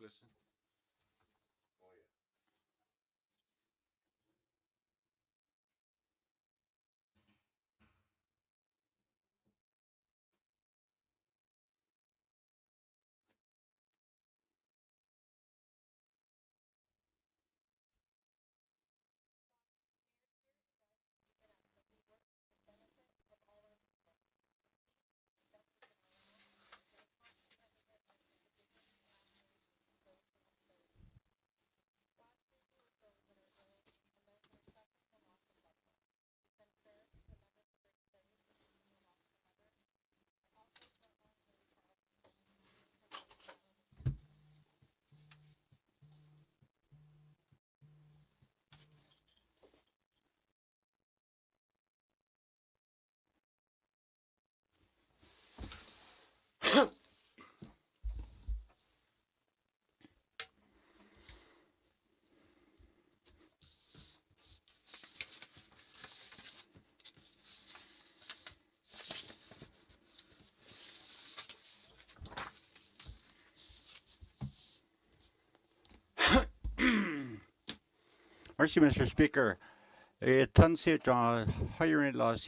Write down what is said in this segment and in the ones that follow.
listen. Merci, Mr. Speaker. Tansi John hiring laws,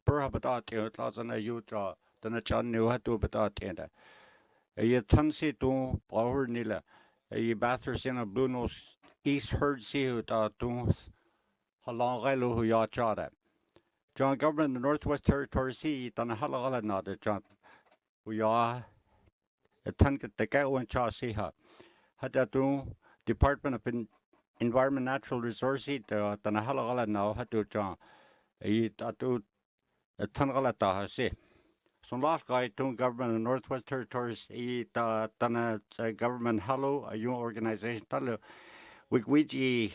Burhabadat, Lazana Utah, Dëne Sųłыné Yatıé Badat. Tansi do Power Nila, Bathurst in a Blue Nose East Herd Sea to Halangailu Yachada. John Government, the Northwest Territory Sea, Dëne Halagala Nada, John. We are a Tanka the Gawan Cha Siha. Hadatu Department of Environment Natural Resources, the Dëne Halagala now, Hadu John. Tatu a Tangala Tahasi. So last guy to government of Northwest Territories, Dëne government hello, a new organization, Talu, Wigwiji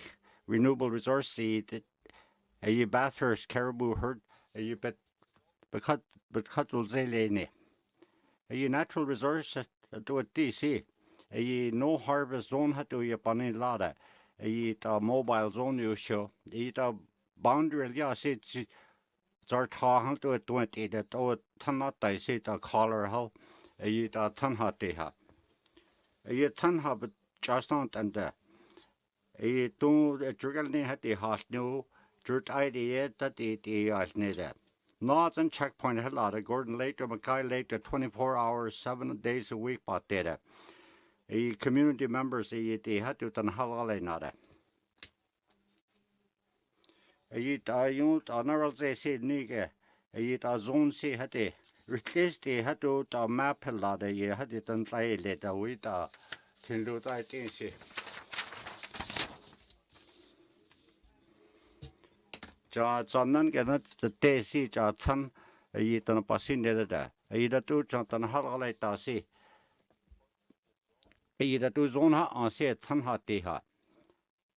Renewable Resource, a Bathurst Caribou herd, a bet Cutul Zelene. A natural resource to a DC, a no harvest zone had to be upon lada, a mobile zone you show, a boundary, yeah, it's our tar to a 20 that oh, tanat I say a collar how a tanha deha. A tanha but just not and a two a juggerly had the hot new jurt idea that the neither. Northern checkpoint had a lot of Gordon Lake or Mackay Lake 24 hours, 7 days a week, but data. A community members, they had to done halal nada. A unit honorable say nigga, a zone say had a replace the had to map a lot, ye had it done say later with a till do I think she. None get the day see John. A done a passing the other. A two John halal see. A two zone on say a ton hot day hot.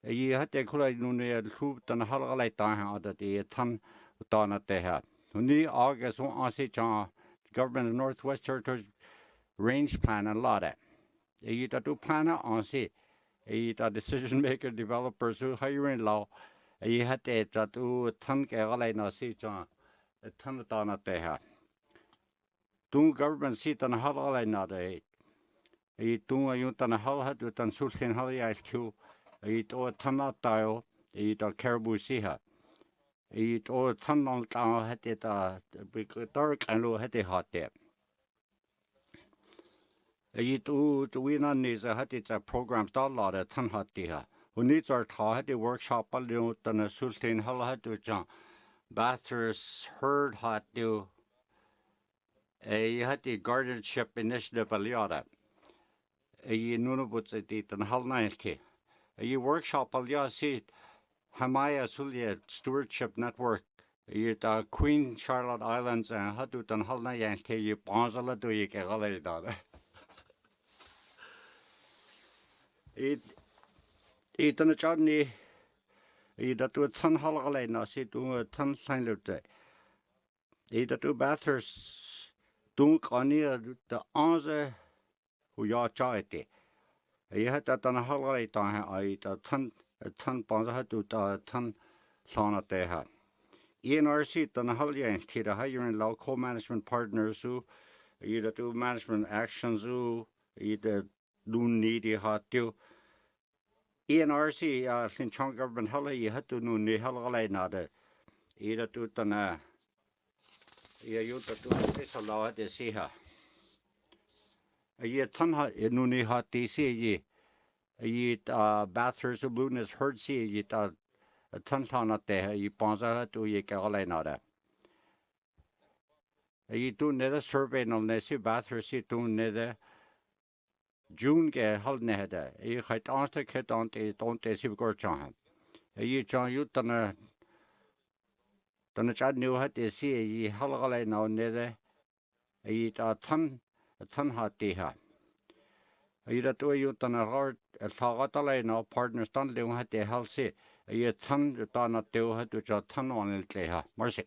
A had a color no troop than a halal time that a ton done at they had. Only August on say John government of Northwest Territories range plan and lot of. A two planner on say a decision maker developers who hiring law. A had a two ton galay no see John a ton done at they had. Two government seat on a halal not a. A two a unit on a hall had with Dëne Sůłыné Yatıé. It all ton tile, it a caribou siha. It all ton on town had it big dark and low had it hot there. It all the winner needs a had it a program start lot at ton hot there. Who needs our tar had the workshop a little Dëne Sůłыné Hall had to John. Bathurst heard hot do. A had the guardianship initiative a liada. A nuna puts it and hall 90. A workshop al see Hamaya Sulia Stewardship Network. You Queen Charlotte Islands and Hadut and Halna Yankee, you Bonzala do you get a It on a journey. That to a ton holiday, no, see to a ton sign of day. Either two Bathurst, Dunk on the answer who you are charity. You had that on a holiday time, I a ton bonds had to a ton sauna they had. ENRC on a holiday and kid a higher in local management partners who either do management actions who either Nuni hat you ENRC Linchong government hala you had to nuni hala nada either to tana you to this allow to see her a year ton hat nuni hat DC ye bathers of lunas heard see ye a ton at there you panza to ye hala nada a ye do nether survey on this bathers see to nether June ke hal ne hada e khait ansta ke don't sib gor chan e chan yu tana chan new hat e si e hal gala na ne de e ta tan hat ti ha e da to yu tana hard tha ta la na partner stand le hat e hal si e tan ta na te hat tu cha tan on le tle ha merci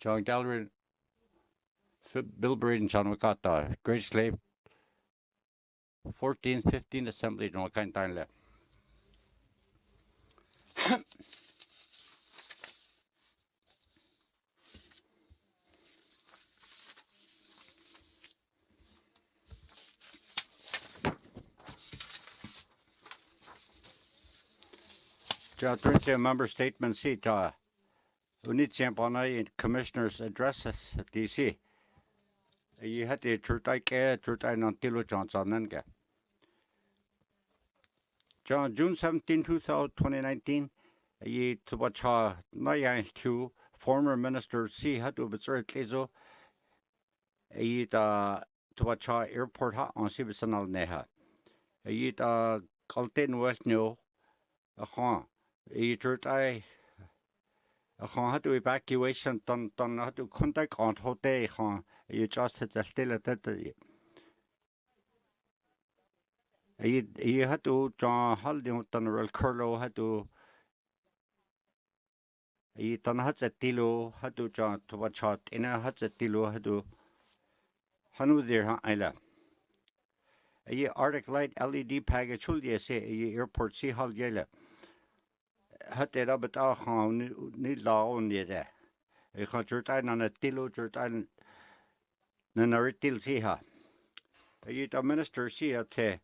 John Gallery Bill Breeden John Wakata Great Slave 14-15 Assembly no kind time left. Thursday member statement seat Unit Commissioner's addresses at DC. You had the Churtai non Tilo Johnson. June 17, 2019, ye to watch Nayan Q, former Minister C. had to observe Klezo, ye to watch airport hot on Sibisanal Neha. Ye Kaltin West New, ye Churtai. Had to evacuation done had to contact on hotel you just had to still at that you had to John Halding done real curlo had to you done had a tilo had to John to watch out in a had a tilo had to Hanu there Ila a Arctic light LED package will you say airport see hall yella had it up at all need law on you there. I can't turn on a tilo turn Nanaritil Siha. A minister see at the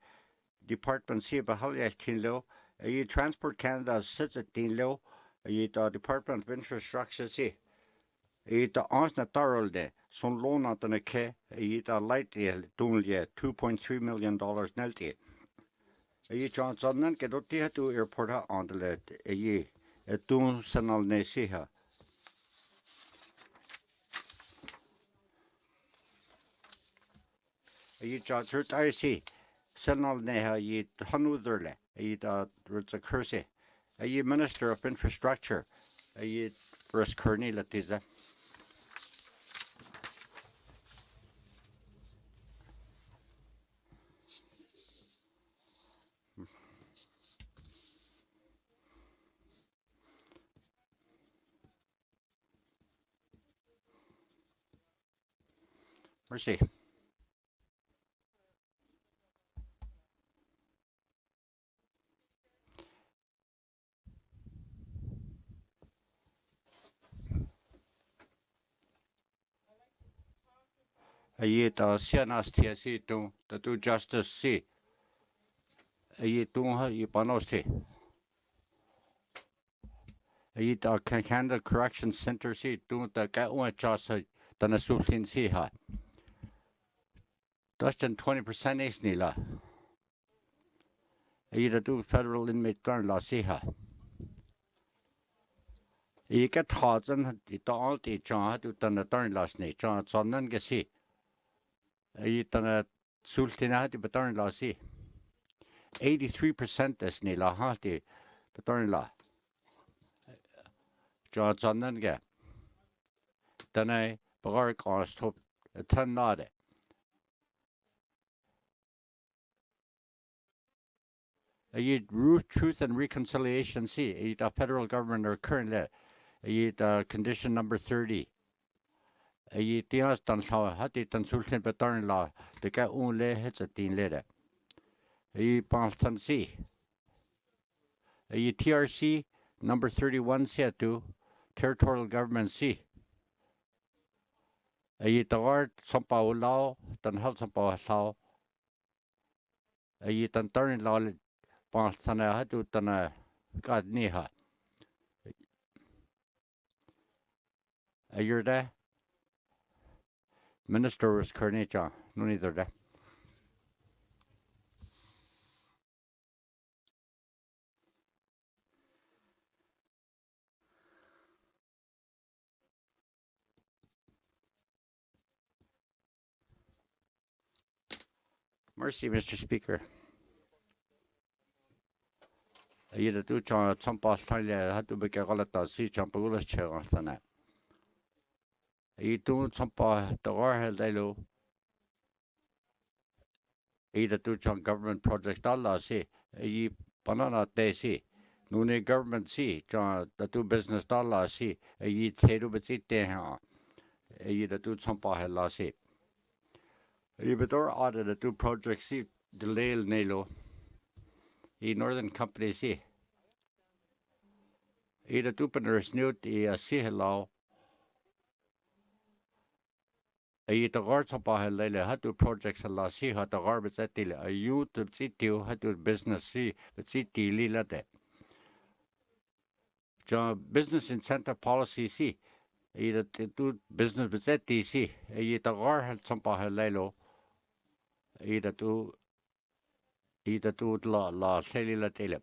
Department see Bahalia Kinlo, a Transport Canada sits at Tinlo, a Department of Infrastructure see. A Ansna Thorold de, some loan out on a K, a light Dunlia, $2.3 million nelti. A Johnson then get out to airport on the lead, a Dun Sanal Nesiha. You judge I see. Senal neha ye hanudurle, ye roots a curse, a ye Minister of Infrastructure, a ye first Kearney Latiza. Mercy. A ye Sianas TSC to do justice see. A ye don't ye panosti. A ye Canada Correction Center see don't the get one chasa Dëne Sųłıné Yatıé. That's 20% is nila. A ye do federal inmate turn la siha. You get hot and it all the John to Dëne turn last night, John Sonnen Gassi. Dëne Sůłıné Yatıé turn last see. 83% is nila, the turn la. John Sonnen ga. Dëne Bagar cost hope a ton nade. Truth and Reconciliation see, a federal government are currently. Condition number 30. Tias dan hati tan sultan betarn la de ka un le hets a tin lede. Paltan C. TRC number 31 Seatu, Territorial Government C. Tawar Sampao Lao, Tan Hal Sampao Lao. Tan Tarin Lao Paltana Hatu Tana God Niha. You're there? Minister was Kernicha, no neither there. Mercy, Mr. Speaker. The two Chan Sampa Australia had to be Galata, see Champagula chair on the two Sampa, the war held Elo. The two Chan government projects, Dalla see, Banana Day see. Nune government see, John, the two business Dalla see, Teru Bitsite, the two Sampa held see. Bedor audit the two projects see, the Lail Nelo. Northern company see. The two partners knew the see hello. The guards of Bahale had two projects a la see had the garbage at the youth of city had to business see, but city lila de. John business incentive policy see. The two business at the see. The guard had some Bahale. The two la cellular tele.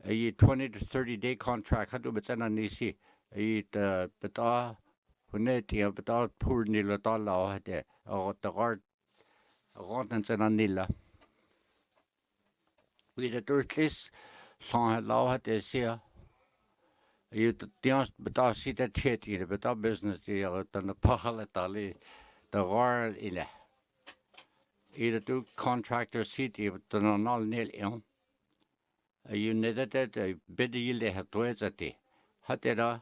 A 20 to 30-day contract had to be sent on DC. But Hunetia, but all poor Nila Dalla had the guard and sent on Nila. We the dirtless song law had the seer. You dance, but I see that shit, but our business, the Pahalatali, the guard in it. Either two contractors city, but the non nil. You needed a bid yield had to at the Hatera.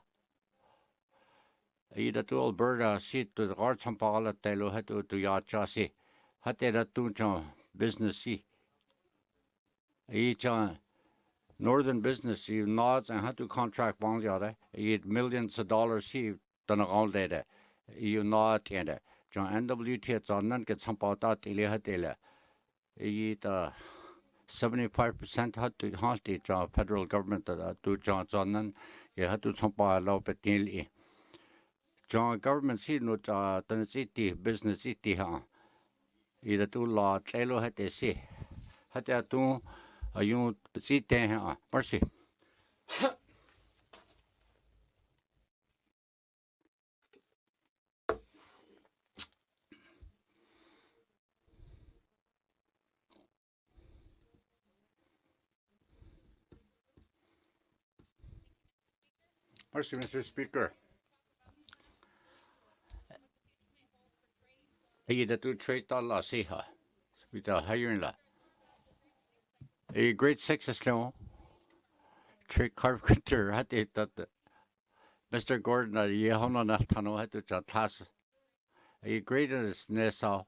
Either to Alberta seat to the guard some Paula Telo had to Yachasi. Hatera to business see. Each northern business, you nods and had to contract one the other. You millions of dollars see done all day. You nod and John NWT on none get some out that Ilihadela. Eat 75% had to haunt the federal government to John Zonan. You had to some allow Petinli. John government see no Dëne Süüłıné business city ha. Either to law Chelo had to see. Had to you see ha. Mercy. Mercy, Mr. Speaker. Either to trade dollar see her. With a hiring la. A grade 6 is slow. Trade carpenter had it that Mr. Gordon at Yehona Natano had to class. A grade is Nessa.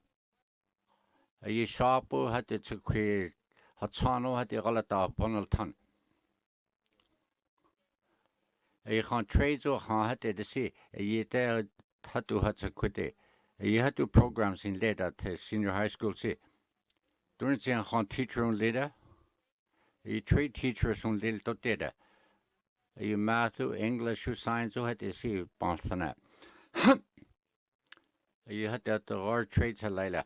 A shapu had to create Hatsano had the Galata Bonalton. A con trades or had to see a year had to have to quit. You had two programs in later at senior high school. See, during the teacher on later, you trade teachers on little data. You math, English, science, you had to see Boston. You had that the trades a later.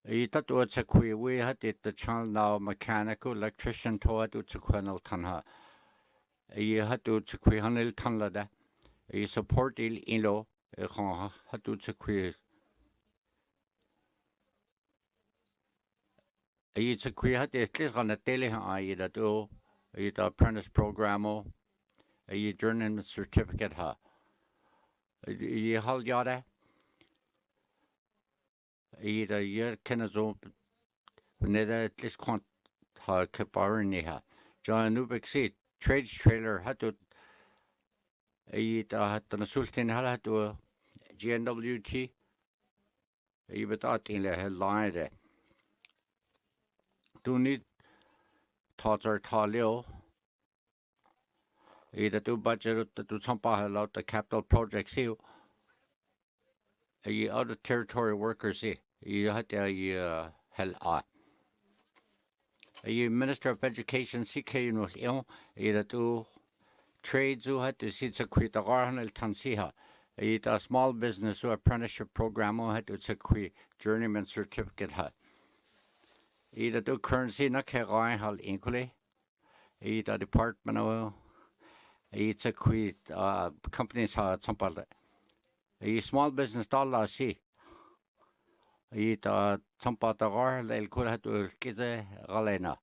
You thought what's a queer. We had it the child now mechanical, electrician, to it to Quenel Tanha. You had to queer Hanil Tanlada. You support il ilo, had to queer. It's a queer had it on the tele I do it apprentice program a journeyman certificate ha. You hold yada. A year can as old neither at least can't ha keep ha. John Nubek see trades trailer had to eat Dëne Süüłıné had to GNWT. I betat in the headline. Do need thoughts or talio. Either do budget to some about the capital projects here. Other territory workers here. You had to hell. Minister of Education CK no either do trades who had to see the quit the Arhanel Tansiha. A small business or apprenticeship program who had to quit journeyman certificate hat. Either do currency na kegai hal equally. Either department of it's a quit companies had some part. A small business dollar see. Either some part of our they could have to kize galena.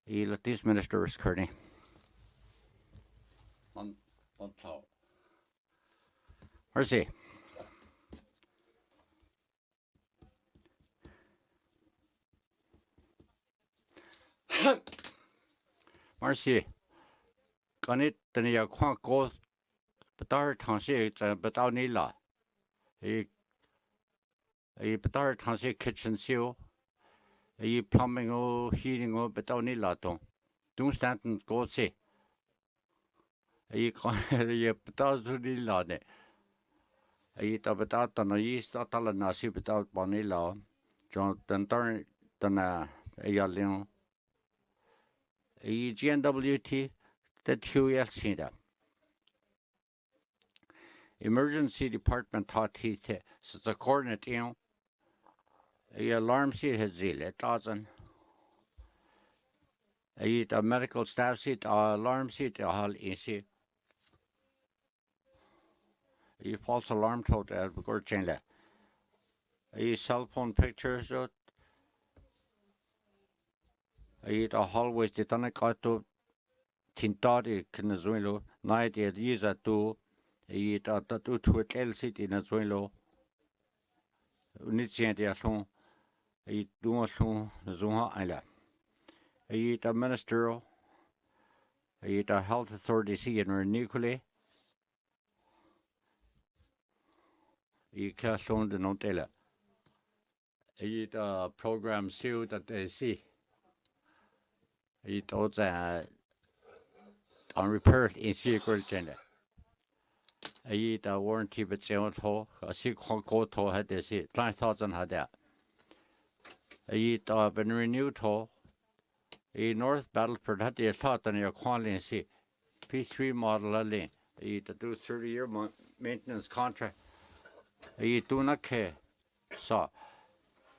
This minister is Kearney. On top. Where's he? Marcy, can it then you can't go, but our tansi but our nila. A but our tansi kitchen seal. A plumbing or heating or but our nila don't stand and go see. A can't but our nila. A tabatat and a yeast at all nasi without bonilla. John turn than a yalin. A GNWT that QLC da. Emergency department taught he so the coordinate a alarm seat has zeal it doesn't. A medical staff seat alarm seat all easy. A false alarm told at Gorchenla. A cell phone pictures a hallways the Tanakato Tintadi Kinazuelo, night at Yiza to a tattoo to a tell city in Azuelo. Unitsi de Ason, a Dumason, Zuma Isla. A minister, a health authority see in Renicule. A Casson de Notella. A program seal that they see. It also unrepaired in secret gender. A warranty but sale to a secret court to had this 9,000 had that. A been renewed to a North Battleford had the thought on your quality see P3 model lane. A to do 30-year maintenance contract. A do not care. So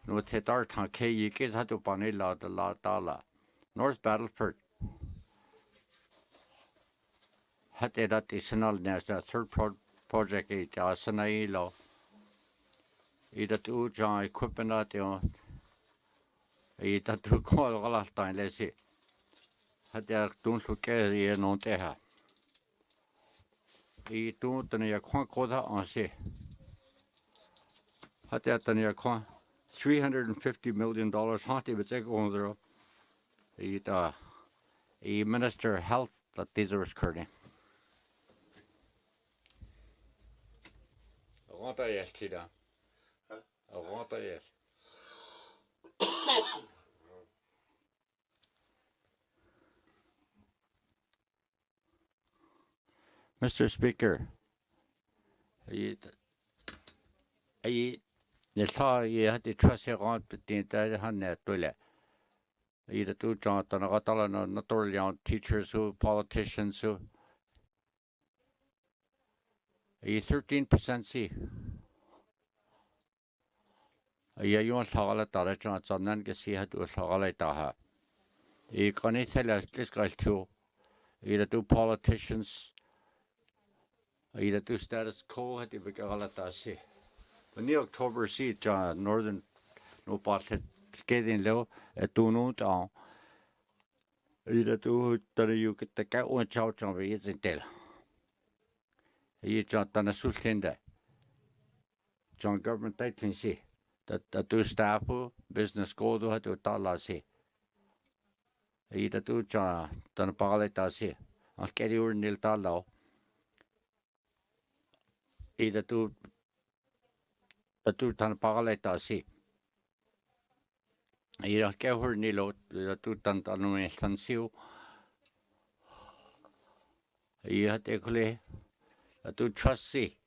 no theater tank you get had to panilla the la dollar. North Battleford had that additional national third project it Sanailo. Either two John equipment at the either two call all last time, let's see. Had that don't look at the non teha. He don't the quota on see. Had that the near $350 million haunted with on there. A minister of health that these are Kearney. I want to yes, Tida. I want to yes. Mr. Speaker, I saw you had to trust your aunt, but the entire hand toilet. Either two Jonathan, not only teachers who, politicians who. A 13% see. You want to tell a chance on then get see how to tell taha. You can't tell this guy too. Either two politicians, either two status quo had to be galata see. When the October see northern no part getting low at two noon down. Either two that you get the cat one chow chow isn't tell. You John Dëne Sųłıné John government title see that do staff business go to have to tell see. Either two John Dëne Paleta see. I'll get you nil talo. Either two tu tan pagale ta si ira ke hur ni lo tu tan tan no tan siu ia te kule tu trust si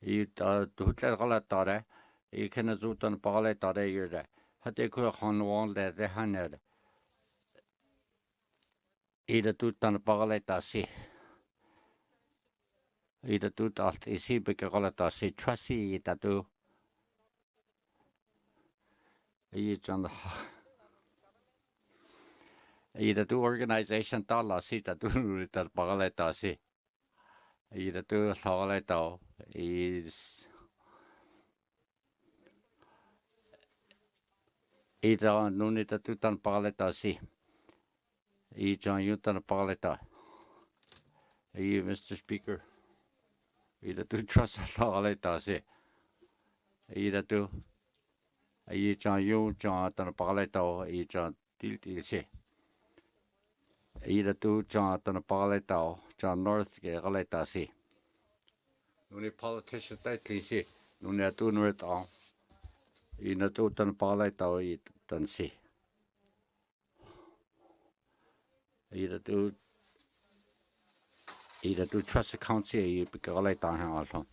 I ta tu tla gala ta re I kena zu tan pagale ta re yure hate kule khan wal de haner ira tu tan pagale ta si ira tu ta si be ke gala ta si trust si ta tu I tan ira tu organization ta la si ta tu ta pagale ta si ira tu pagale ta is ira nuni ta tu tan pagale ta si I John you tan pagale ta I Mr. Speaker ira tu trust pagale ta si ira tu I John you John tan pagale ta I John til si ira tu John tan pagale ta John North ke gale ta si nuni politician ta si nuni tu nuri ta ina tu tan pagale ta I tan si ira tu trust account si I ke gale ta ha also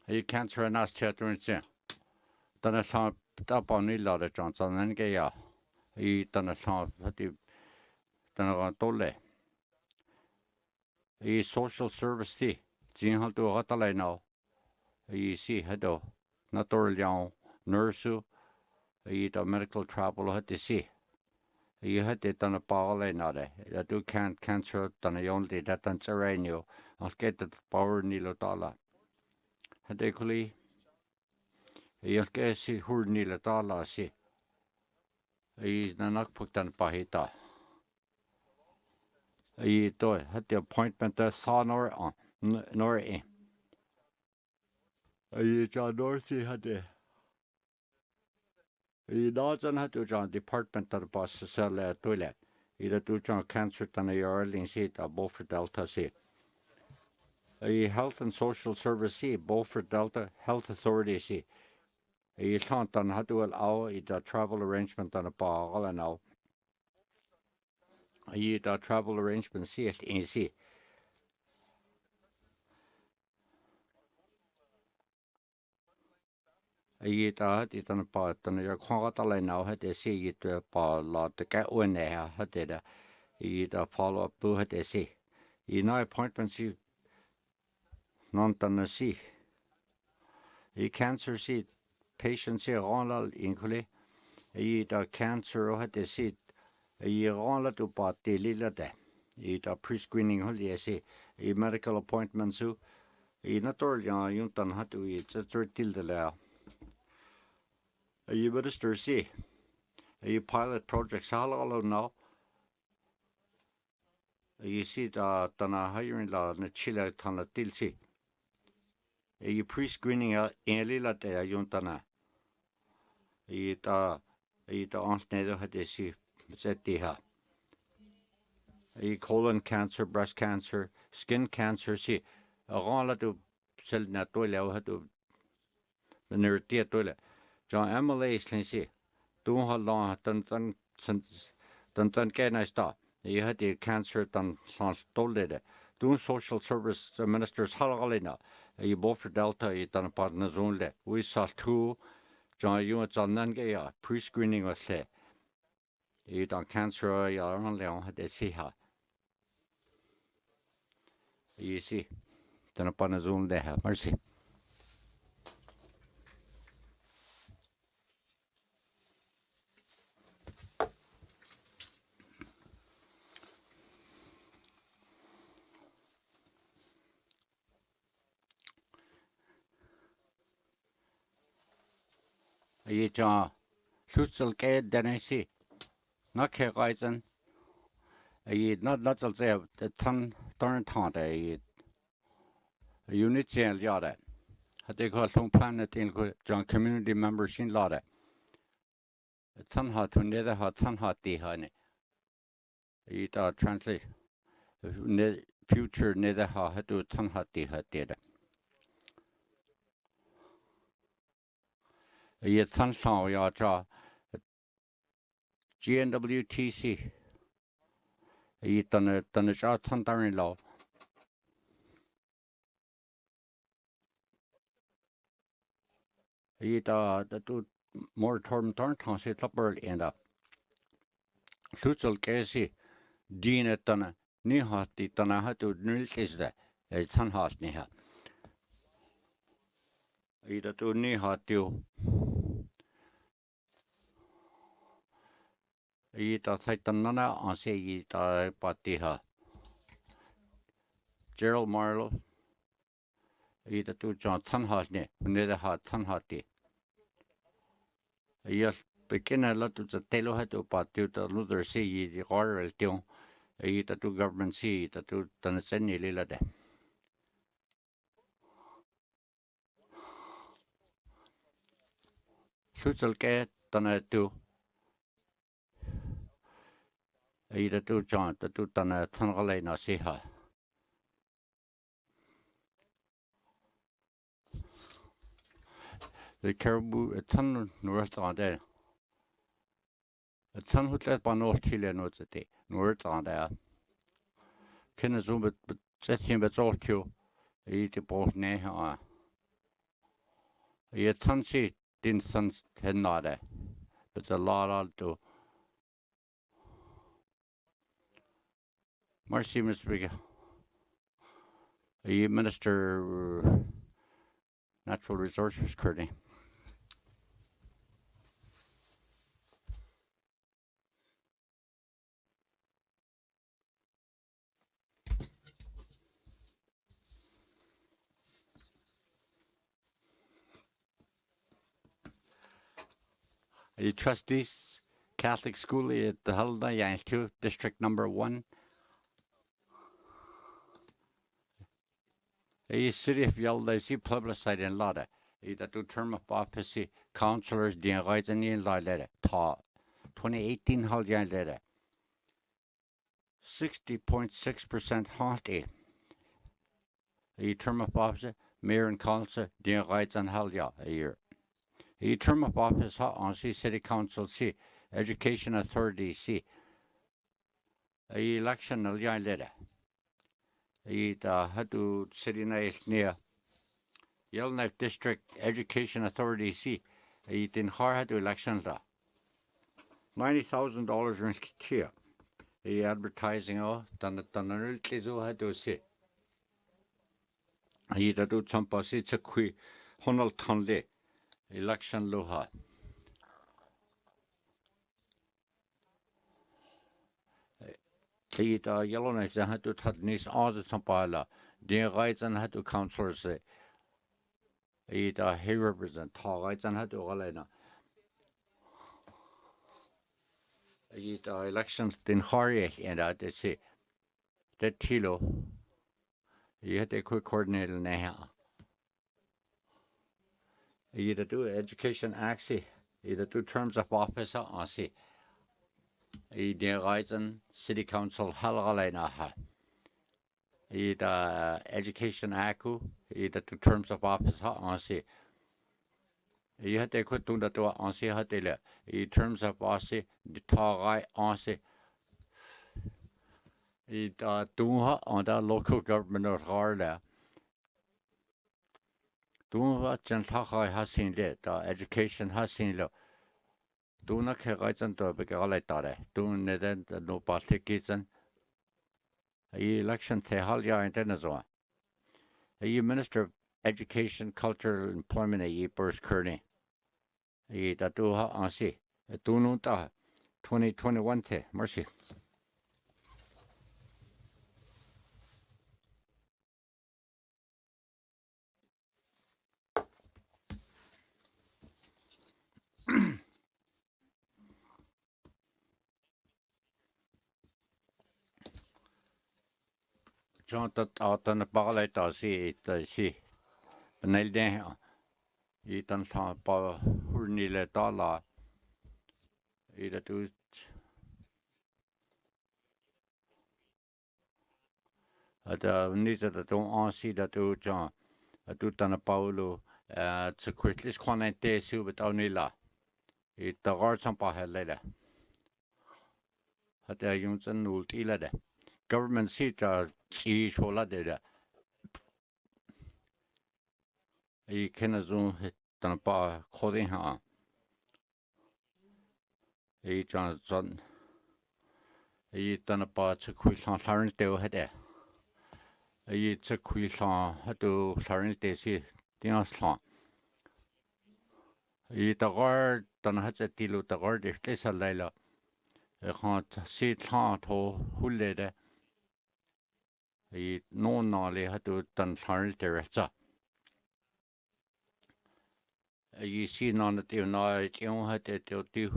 I cancer and us chatting si tan sa ta pa ni la de John san nan ke ya I tan sa hati tan ga tolle I social service si jin hal tu hata lai now I si hado na tor liao nurse I the medical travel hati si I hati tan pa lai na de ya tu cancer tan yon de tan serenio al get the power ni lo tala hati kuli I ke si hur ni lo tala si I nanak puktan pahita I to hati appointment sa nor nor I John Dorothy hati I dājan hatu John department of bus sell toilet I tu John cancer tan yarling si ta Beaufort Delta si I health and social service si Beaufort Delta health authority si I sant tan hatu al au I the travel arrangement tan pa ala now I the travel arrangement si si I ta hati tan pa tan ya khwa ta lai now hati si I tu pa la te ka one ha hati da I the follow up bu hati si I no appointment si non tan si I cancer si patient si ronla included I the cancer hati si I ronla tu pa te lila de I the pre-screening holi si I medical appointments su I na tor ya yun tan hatu I tsatur til de la I minister si I pilot projects all now I see the tana hiring la na chile tana til si I pre-screening in lila de yun tana I ta ansnedo hati si zeti ha I colon cancer, breast cancer, skin cancer si ronla tu sel na toile o hatu nertia toile John Emily si tu ha long tan ke na sta I hati cancer tan san tolle de tu social service ministers halalina I Beaufort Delta I tan pa na zone le we saw two John you at nan ge ya pre-screening o se I tan cancer ya ron le hati si ha I si tan pa na zone de ha mercy I John Lutsel ke Dëne si na ke gaisen I not al se the tan tan de unit chen ya de Hade ko long planet in ko John community members in lade. Tan ha to nether ha tan ha di hane. It translate future nether ha to tan ha di ha did. Ye tan sao ya cha GNWTC. Ye done cha tan darin law. Ye do more term turn ton sit up early and up. Lutzal Casey, Dëne Dana, Nihati Dana had to nilsis that a tan hat niha. Either to Nihatu. Either Saitanana on say it patiha. Gerald Marlowe. Either to John Tanhatne, neither had Tanhati. Yes, begin a lot of the tailor had to patu the Luther see the oral tion. Either to government see that to Tanasani Lila. Sutsal get Dana to either to John the two Dana Tangalena see her. The caribou a ton north on there. A ton who let by North Chile notes a day, north on there. Can a zoom but set him but all kill. Eat a bolt near. A ton seat didn't sun head not there, but a lot I'll do. Mercy, Miss Bigger. A minister natural resources, Curdy. A trustees Catholic school at the Hulda Yankee District number 1. A city of Yalda, she publicized in Lada. Either to term of office, councillors, the Raizani Lada, Ta 2018 Haljan Lada. 60.6% haunty. A term of office, mayor and council, the Raizan Halja a year. A term of office on city council, see education authority, see a election Haljan Lada. It had to city near Yellowknife District Education Authority. See, it in hard to election law. $90,000 in here. The advertising done had to see. He had to some passy to qui Honald Tonley election law. The Yellowknife had to touch nice all the Sampala. The rights and had to councillors say. He represent tall rights and had to Galena. He elections in Harry and they say that Tilo. He had a quick coordinator now. Either do education axi, either two terms of office on see. The rights and city council Halgalena. Either education aku, either two terms of office on see. You had to quit doing that on see how they let. In terms of Aussie, the tall on see. It doing on the local government of Harla. Doing what Gentile has seen it, the education has seen it. Do not care rights and to be like that. Doing it, no partisan. Election, say, Halia and Denazon. A minister of education, culture, employment, a Burst Kearney. That do on see. Do not 2021, mercy. John that out on the ball, I see it, see. Benel den her. I den tager bare $100 dollar. I det ud. Og der nisser der du ansiger der du John. At du den Paulo til kvitlis kroner det super dagnilla. I der rart som bare halvdelen. At der jo sådan noget i det. Government siger i skoler det der. I kender sådan den bare koding her. I John sådan. I den bare til kvitlis Clarence det her det. I til kvitlis har du Clarence det siger det er også. I der rart den har til dilo der rart det er så lejler. Jeg kan se klart på hullet. I nogen nåle har du den Clarence det rette. I siger noget det er noget jeg har det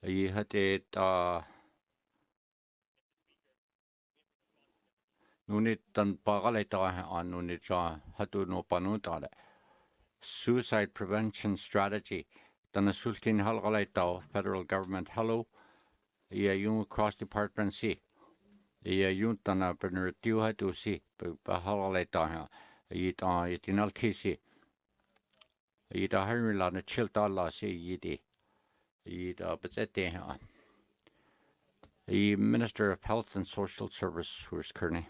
I har det der nu net den bare lidt der her nu net så har du noget på noget der suicide prevention strategy den sultin halv lidt der federal government hello I jo cross department see I jo den bener du har du se på halv lidt der her I der I den altid I der har vi ladet chill dollar se I det I der besæt det her I Minister of Health and Social Service who's Kearney.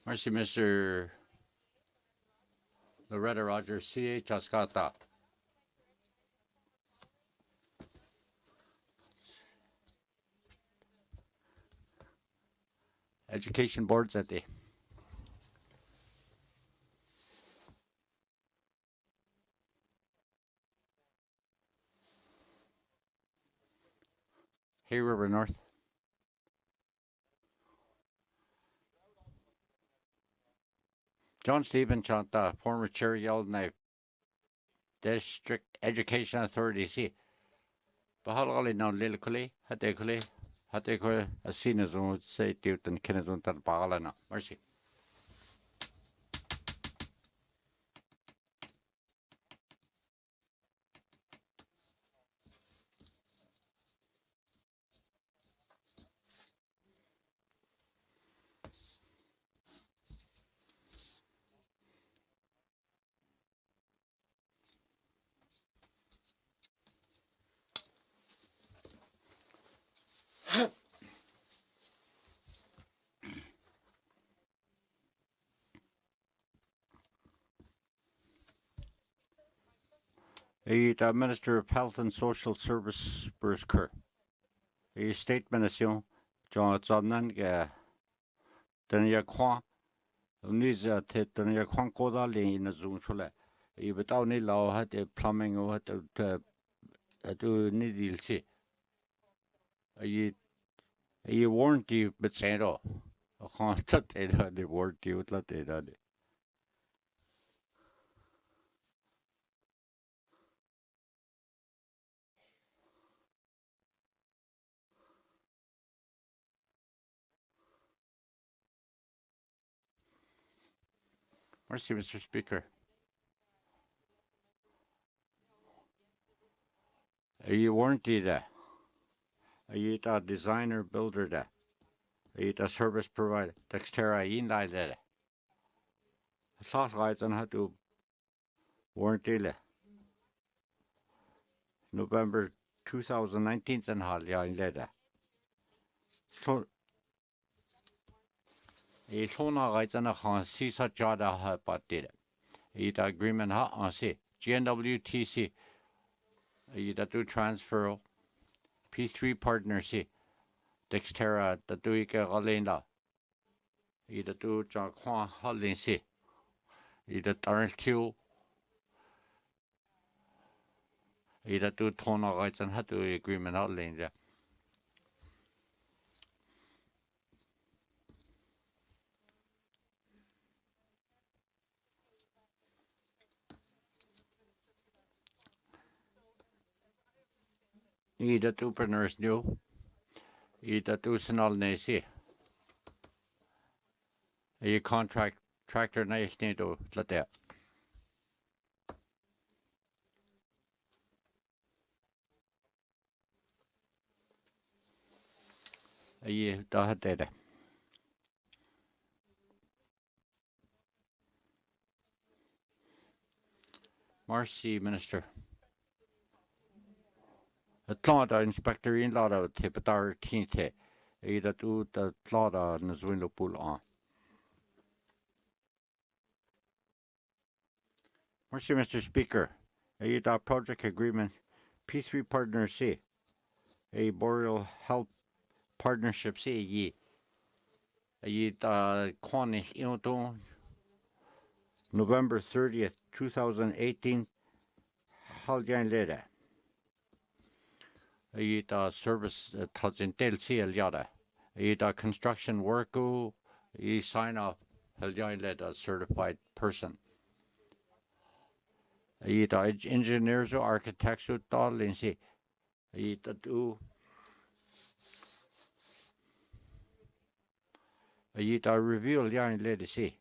Merci, Mr. Loretta Rogers, C.H. Ascata. Education boards at the Hay River North. John Stephen Chanta, former chair Yellowknife District Education Authority, see. Bahalali now Lilliculi, Hatekule, as seen as on say Newton, Kenneth and Bahalana. Mercy. The Minister of Health and Social Service, Bruce Kerr. A statement John Zonan, Dëne Sųłыné Yatıé, Dëne Sųłыné Kodali in a Zoom Chula. I without any law had a plumbing or had a do needle see. A warranty, but say all. I can't tell the warranty with la data. Mercy, Mr. Speaker. A warranty that. A designer builder that. A service provider. Dextera in like that. I thought guys on how to warranty that. November 2019 and how in that. So a sona guys on a han sisa jada ha batted. A agreement ha on see. GNWTC. A do transfer. P3 partnership. Dextera the Duika Galena. Either do John Quan Hollinsi. Either Darren Q. Ida tu tona rights and hatu agreement out lane there. Ida tu preneurs new. Ida tu Sůłыné Yatıé. A tractor na do late. A da had Marcy Minister. Atlanta Inspector in Lada Tipetar Tinte. Ida tu the Lada Nazwinlo Pool on. Mercy, Mr. Speaker. A project agreement P3 Partner C. A Boreal Health Partnership C. Cornish Inoto November 30th, 2018. Haljan Leda. A service Tazintel C. Yada. A construction worku. A sign off Haljan Leda certified person. Engineers or architects who thought in see do review yarn lady see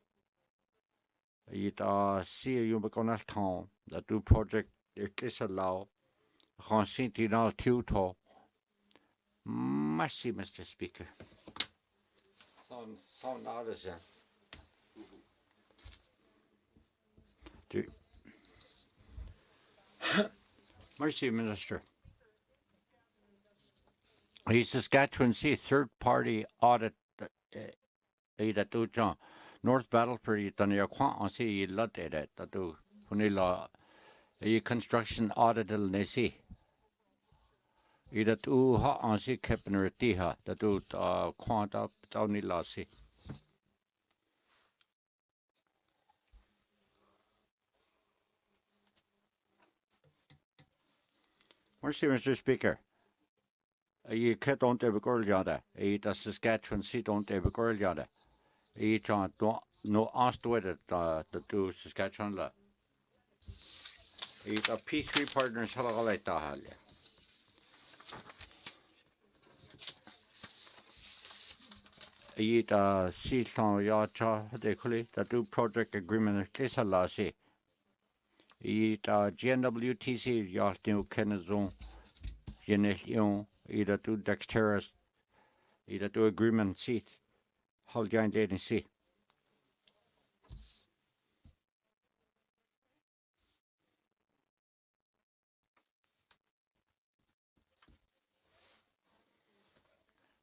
see you become a town that do project is allow consentinal tutor mercy Mr. Speaker sound artisan Mercy, Minister. Saskatchewan Sea third-party audit North Battleford Dëne Sůłыné Yatıé construction audit Nesi. Ha ansi kepenretiha quanta taunilasi. Mercy, Mr. Speaker. You can't don't ever go yada. The Saskatchewan Sea don't ever go yada. No asked with it the two Saskatchewan la. The P3 partners halagalay tahalya. The sea town yacha they call it the two project agreement kisalasi. The GNWTC yachting Kenazon Yenel either to dexterous either to agreement seat Haljan Dëne see.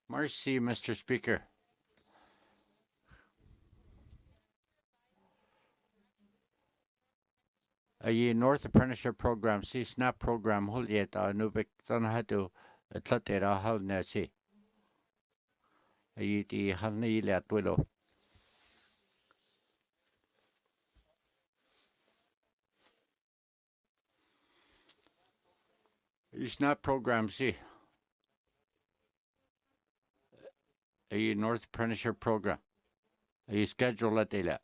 Mercy, Mr. Speaker. A North Apprenticeship Program, see SNAP program, Huliet, Nubik, Sanhatu, Tlatera, Halnesi. A the Halni at Willow. A SNAP program, see. A North Apprenticeship Program. A schedule at Dela.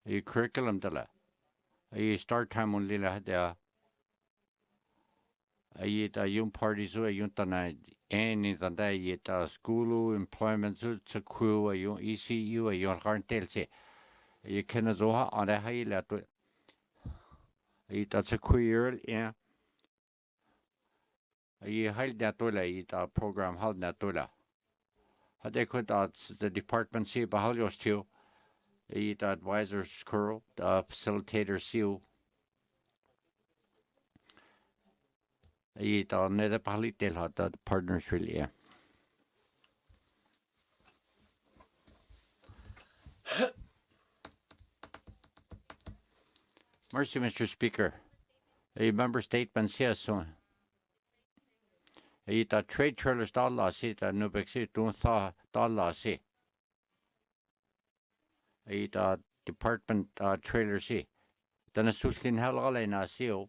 A curriculum Dela. A start time on Lila there. A young parties who a yuntana any than that school employment to crew a young ECU a young harntel say. A Kenazoha on a high let that's a queer yeah. A high that program held that tola. Had they could the department see Bahalios too. The advisors curl, the facilitator seal. The nether palitel had the partners really. Mercy, Mr. Speaker. A member statement says so. A trade trailers dollar seat at Nubek seat don't thaw dollar seat. A department trailer see. Dëne Sůłыné Yatıé na seal.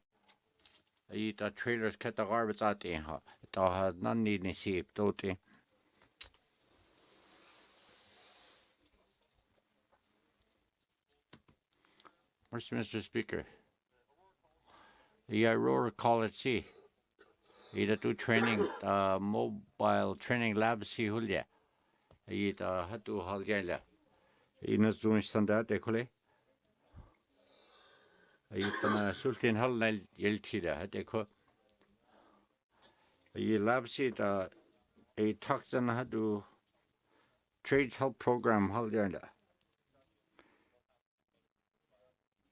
the trailers cut the garbage out in her. The none need any sheep, don't they? Mr. Speaker. Yeah, Aurora College see. Ida do training, mobile training lab see hulya. Ida hatu haljala. Ina zoon standard ekole. Ida sultan halnal yeltida hateko. Lab see the a toxin hatu trades help program haljala.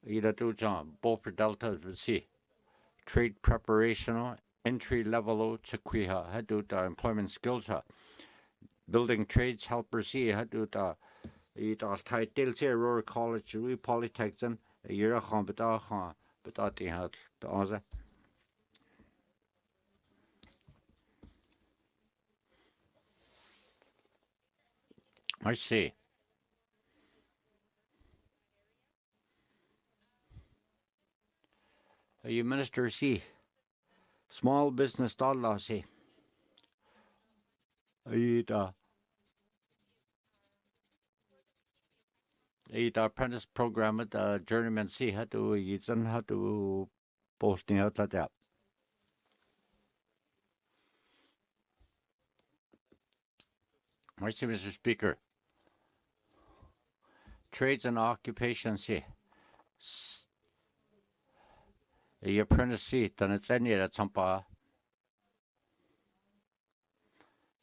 Ida do John, both for Delta see. Trade preparation, entry level to quiha, hadu the employment skills building trades helpers see hadu the title say Aurora College Polytechnic a year but the had the answer. I see. You minister see small business dollar see. The apprentice program at the journeyman see how to use and how to posting out that. Mr. Speaker. Trades and occupations see. The apprentice seat and it's any at some pa.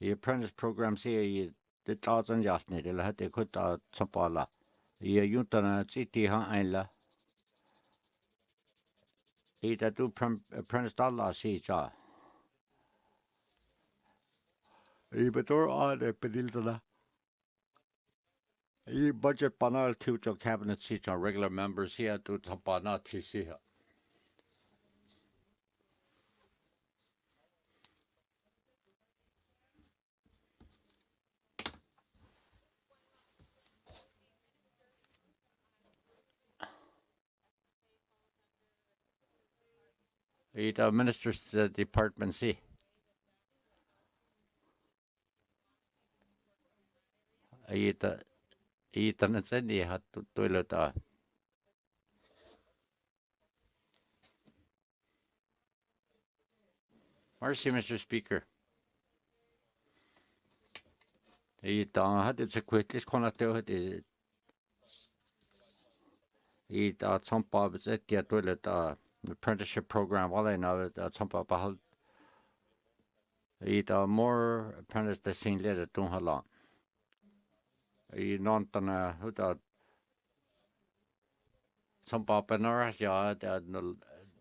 The apprentice program see the thoughts and yasni, they'll have to cut out some pala. The Yuntana city hang Ida do apprentice dollar see cha. Ibator on a pedilta. Budget panel to cabinet seats on regular members here to Tampana TC. The minister's department C. Ita natsendi hat toileta. Mercy, Mr. Speaker. Ita had it's a quickest connector had it. Ita some pubs at the toilet apprenticeship program. All I know that some pub hold. Ita more apprentice the scene later don't have long. Non tana who that some papa nor ja that no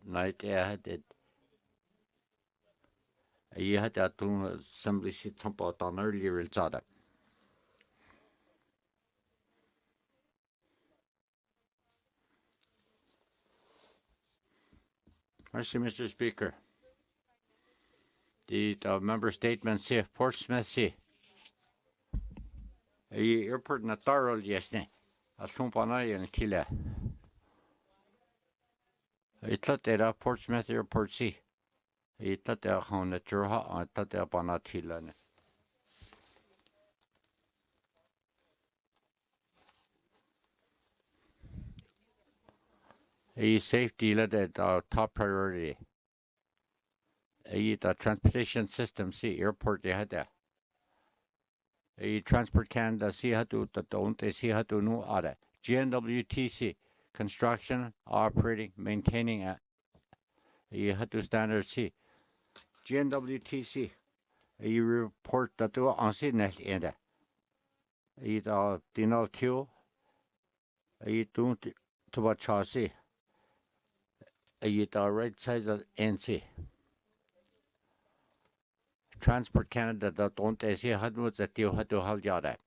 night had it. You had that to assembly seat some pot on earlier in Sada. Mercy, Mr. Speaker. The member statement say Portsmouth see. Airport na Tarol yesne. Al kumpana and Kila. Itlatera Portsmouth Airport see. Itlatera on the Jurha on Tatera Banatila. Safety led at top priority. The transportation system see airport they had that. Transport Canada see how to don't they see how to know other. GNWTC construction, operating, maintaining you had to standard C. GNWTC you report that to on see net in there. Dinal Q don't to what chassis. Right size of NC. Transport Canada that don't they see how much that you had to hold yada.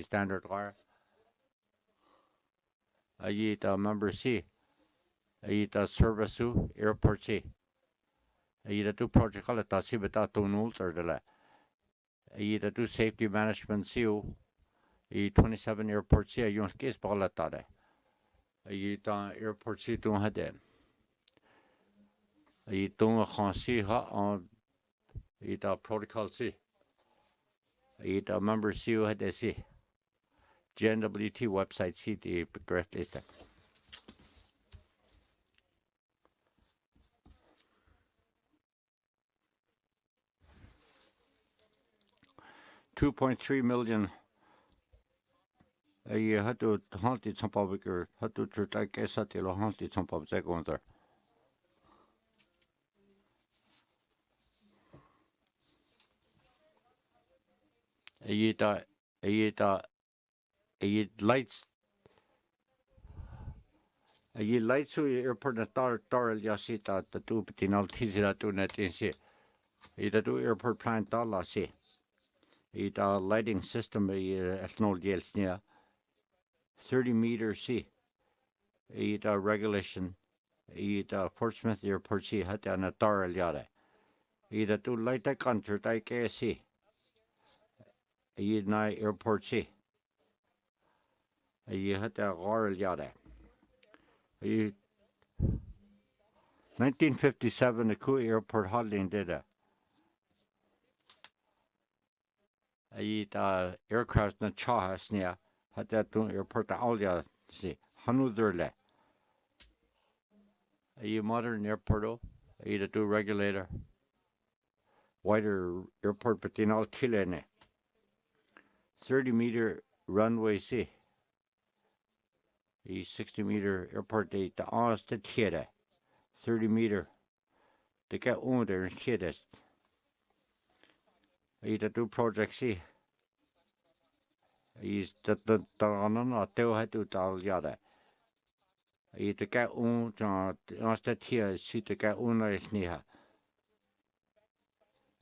Standard car. Member C. Service airport C. Do project call it see but that don't alter the la. Do safety management C. 27 airport C. You don't case ball at that. Airport C don't have that. I tunga khansi ha on ita protocol si. Ita member si hade si. GNWT website si the great list. 2.3 million a year had to hunt it some public or had to take a satellite hunt it some public second there. A year lights a year lights who airport at Tar Yasita the two petinal tizira to net in see. Either do airport plan dollar see. It lighting system at no yells near 30 meters see. It regulation. It Portsmouth airport see had an Tar Yada. Either do light a country like a see. It night airport see. You had a Royal Yada. 1957, the Koo airport holding did a. Aircraft na chahas near had that airport Alia see. Hanudurle. A modern airport, either do regulator. Wider airport, but in all Tilene. 30-meter runway see. A 60-meter airport date the honest theater. 30-meter. The get under and theaters. Either do project see. Is that the not tell how to tell yada. Either get on honest here, see the get under is near.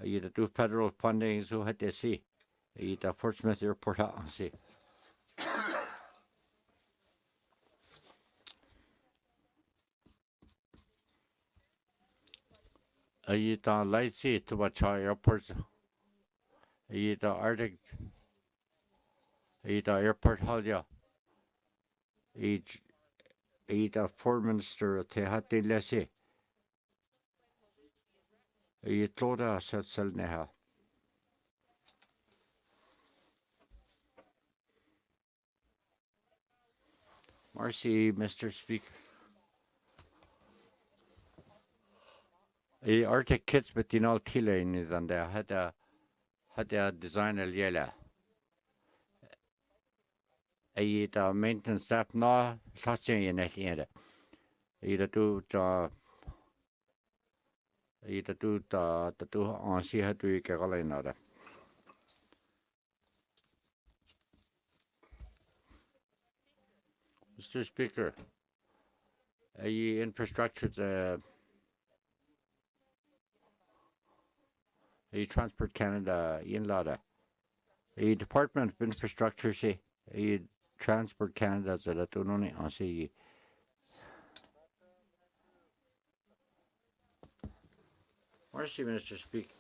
Either do federal funding so had to see. Either Portsmouth airport out and see. Either light see to watch our airports. Either Arctic. Either airport hall ya. Either foreign minister te had to lessee. You told us that Selneha. Marcy, Mr. Speaker. A Arctic kits, but in all Tilane than they had a design a yella. A maintenance staff no touching in it either. Either do the two on see how to get all another. Mr. Speaker, a infrastructure a Transport Canada in Lada. A Department of Infrastructure say a Transport Canada so that only on see. Mercy, Mr. Speaker.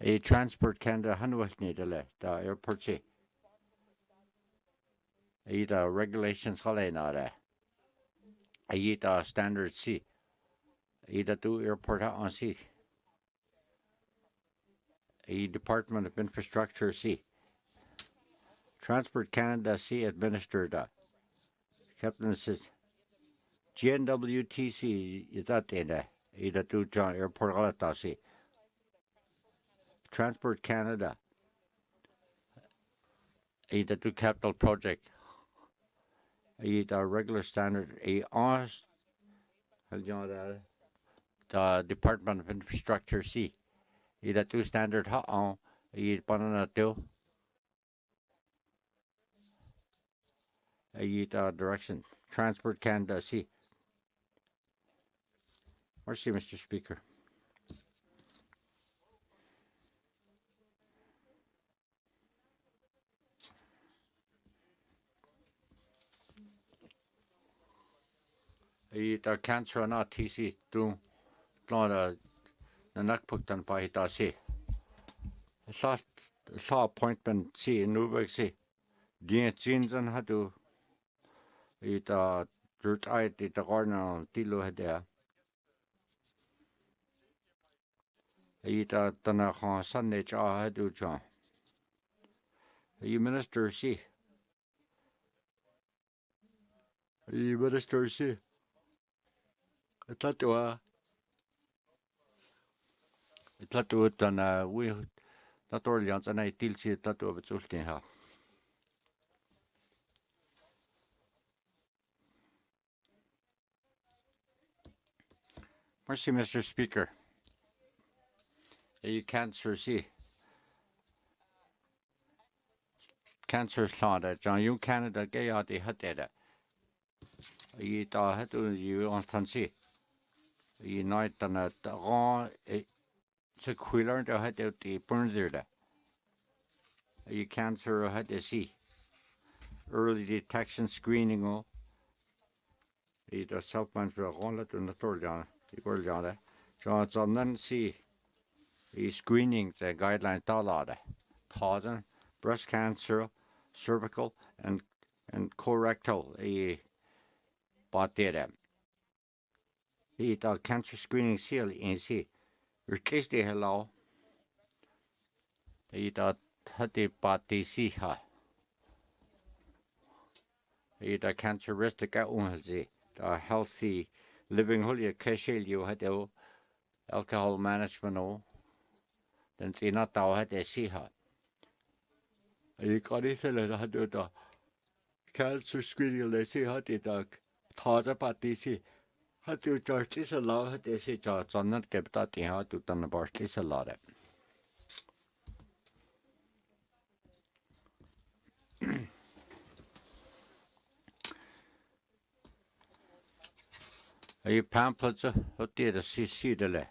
A Transport Canada Hanwest need the airport say. A regulations hole nada. A standard C. Either do airport on sea. A Department of Infrastructure C. Transport Canada C administered. Captain says GNWTC is that in either do John Airport Alata C. Transport Canada. Either do capital project. Either regular standard a honest. The Department of Infrastructure C. Either two standard hot on either banana two. Either direction. Transport Canada C. Mercy, Mr. Speaker. Either cancer or not TC do not the nakpuktan pa hita C. Saw appointment C in Nubek C. Dien Zinsen had to it retired it the corner tilo had there. Ita Dëne Sųłıné Yatıé John. Minister si. Minister si. Tatua Dëne we Natorlians and I tilsi tatua betsultin ha. Mercy, Mr. Speaker. Cancer si. Cancer slaughter. John, you Canada gay out the hated. Ta hatu you on fancy. Night on a raw sequealer to had out the burn there. Cancer had to see. Early detection screening. The self-man's will run it in the third down. The girl down there. John's on then see. Screening the guidelines dollar. Thousand breast cancer, cervical and colorectal. Bought there. Cancer screening seal in see. Replace the hello. Had the body see her. Cancer risk the healthy living holy casual you had alcohol management. Then see not thou had a see her. Got it had the cancer screening they see how did thought about this. Had to charge this a lot, had they say charge on not kept that in how to done about this a lot. Pamphlets what did a see the le.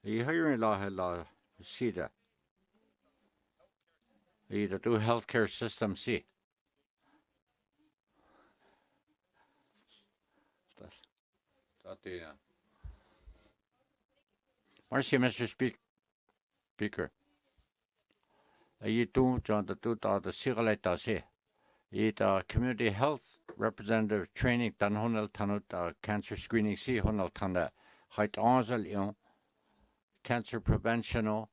Hearing law see that. Either do healthcare system see. Mercy, Mr. Speaker. You do John the cigarette say. Community health representative training dan honel tanut cancer screening see honel tanda height ansel cancer prevention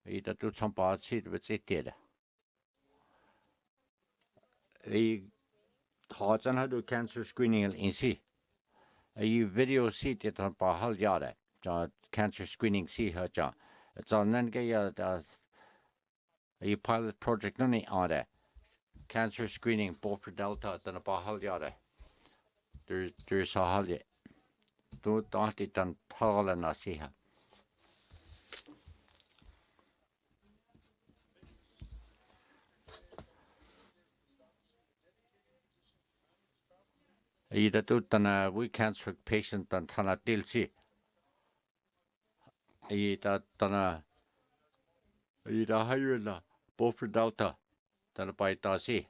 do some part see with it did. Thoughts on how to cancer screening in see. Video see it on Bahal Yada, cancer screening see her John. It's on then get a pilot project on there. Cancer screening both for Delta than a Bahal Yada. There's a Halya. Don't it on Hall and I see her. Either do than we cancer patient than Tana Dilsi. Either higher both for Delta than a by Dasi.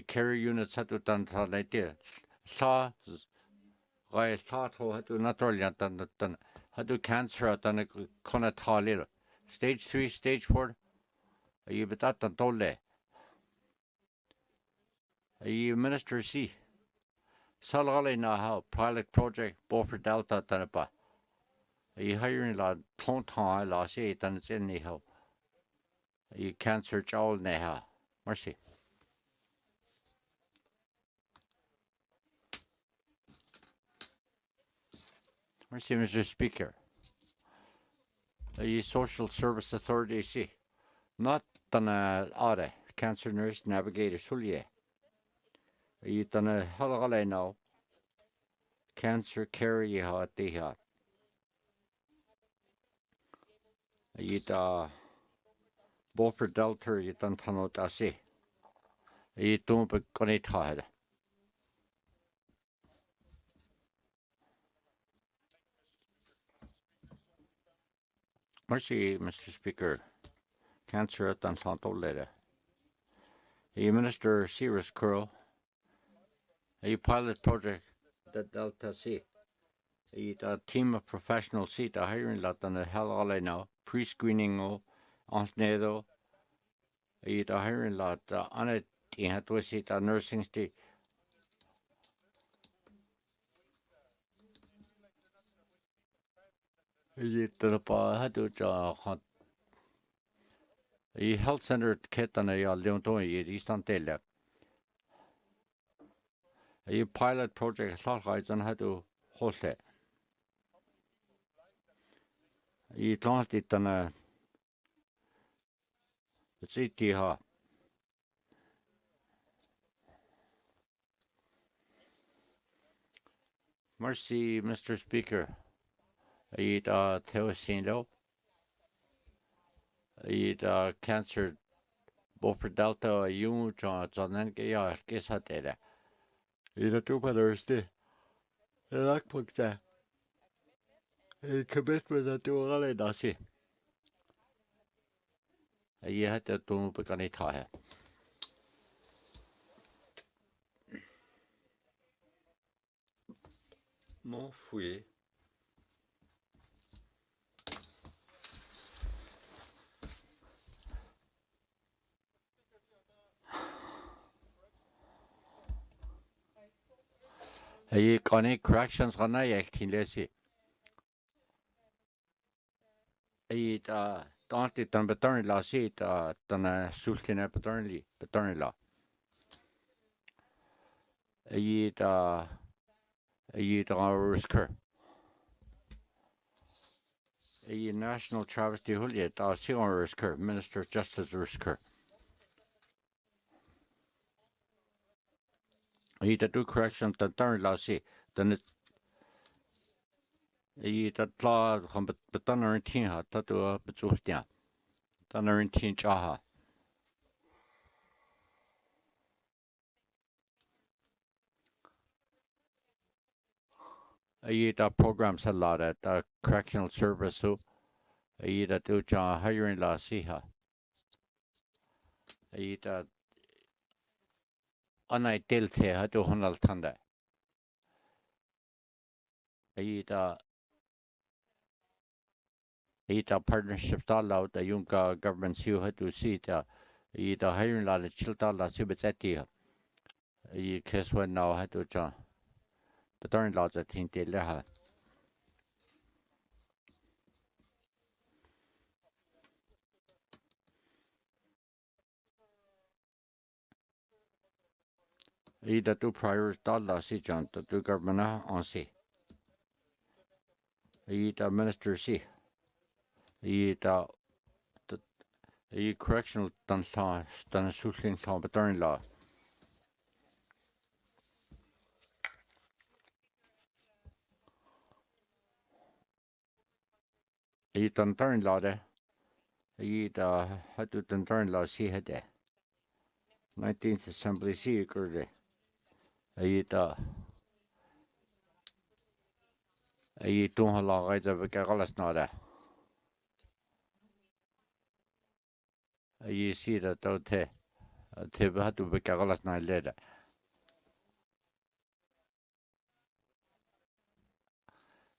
Carry units had to done Tana saw I thought had to not earlier than had to cancer than a conatali. Stage 3, stage 4. You bet that than Dole. Minister C. Salali na how pilot project both for Delta than a ba. Hiring la Tonton la say than it's in the how. Cancer all neha. Mercy. Mercy, Mr. Speaker. Social Service Authority see. Not than a cancer nurse navigator Sulye. Done a halagale now. Cancer carry ha deha. Both for Delta you done tanot asi. Don't be gonna tired. Mercy, Mr. Speaker. Cancer at Tanto later. Minister Cyrus Curl. A pilot project that Delta C. A team of professionals see the hiring lot on the hell all I know. Pre-screening on Nedo. The hiring lot on it had to see the nursing state. I the pa had to I health center ketana ya leonton I Eastern Tele. I pilot project Salhais and had to host it. I launched it on a city ha. Mercy, Mr. Speaker. I Teosino. I cancer Boffer Delta Yung John ya guess had it. I two brothers the luck book there. I commitment that do all I see. I had to do begun it higher. Mon fouillé. I connect corrections on I acting lazy. I don't it on paternity law seat Dëne Sųłıné paternity law. I Rusker. I National Travesty Huliet Sion Rusker, Minister of Justice Rusker. I do corrections on paternity law seat. Then it I law from paternity ha tatu betultia. Paternity chaha. I programs a lot at correctional service who I do hiring la siha. I anai delte ha do honal tanda. I partnership tala the young government who had to see the hiring la chilta la subetsati. I case when now had to but darn laws at tinte leha. I do priors dollar si John to do government on si. I minister si. I correctional done Sůłıné Yatıé but darn law. I done darn law there. I had to done darn law si had there. 19th Assembly si occurred. I don't allow either of Galas nada. I see that out there. Te had to be Galas night later.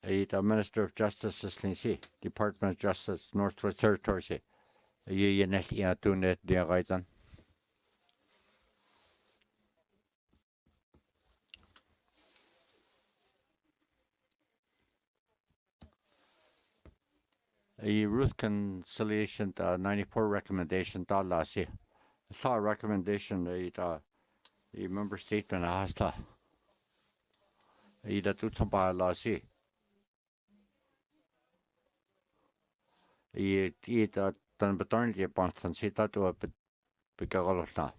I Minister of Justice Slincy, Department of Justice, Northwest Territory. I net ya to net the Gaitan. A Ruth conciliation 94 recommendation last year. I saw a recommendation that the member statement asked that do something last year. It done paternity upon Sansita to a Picarola.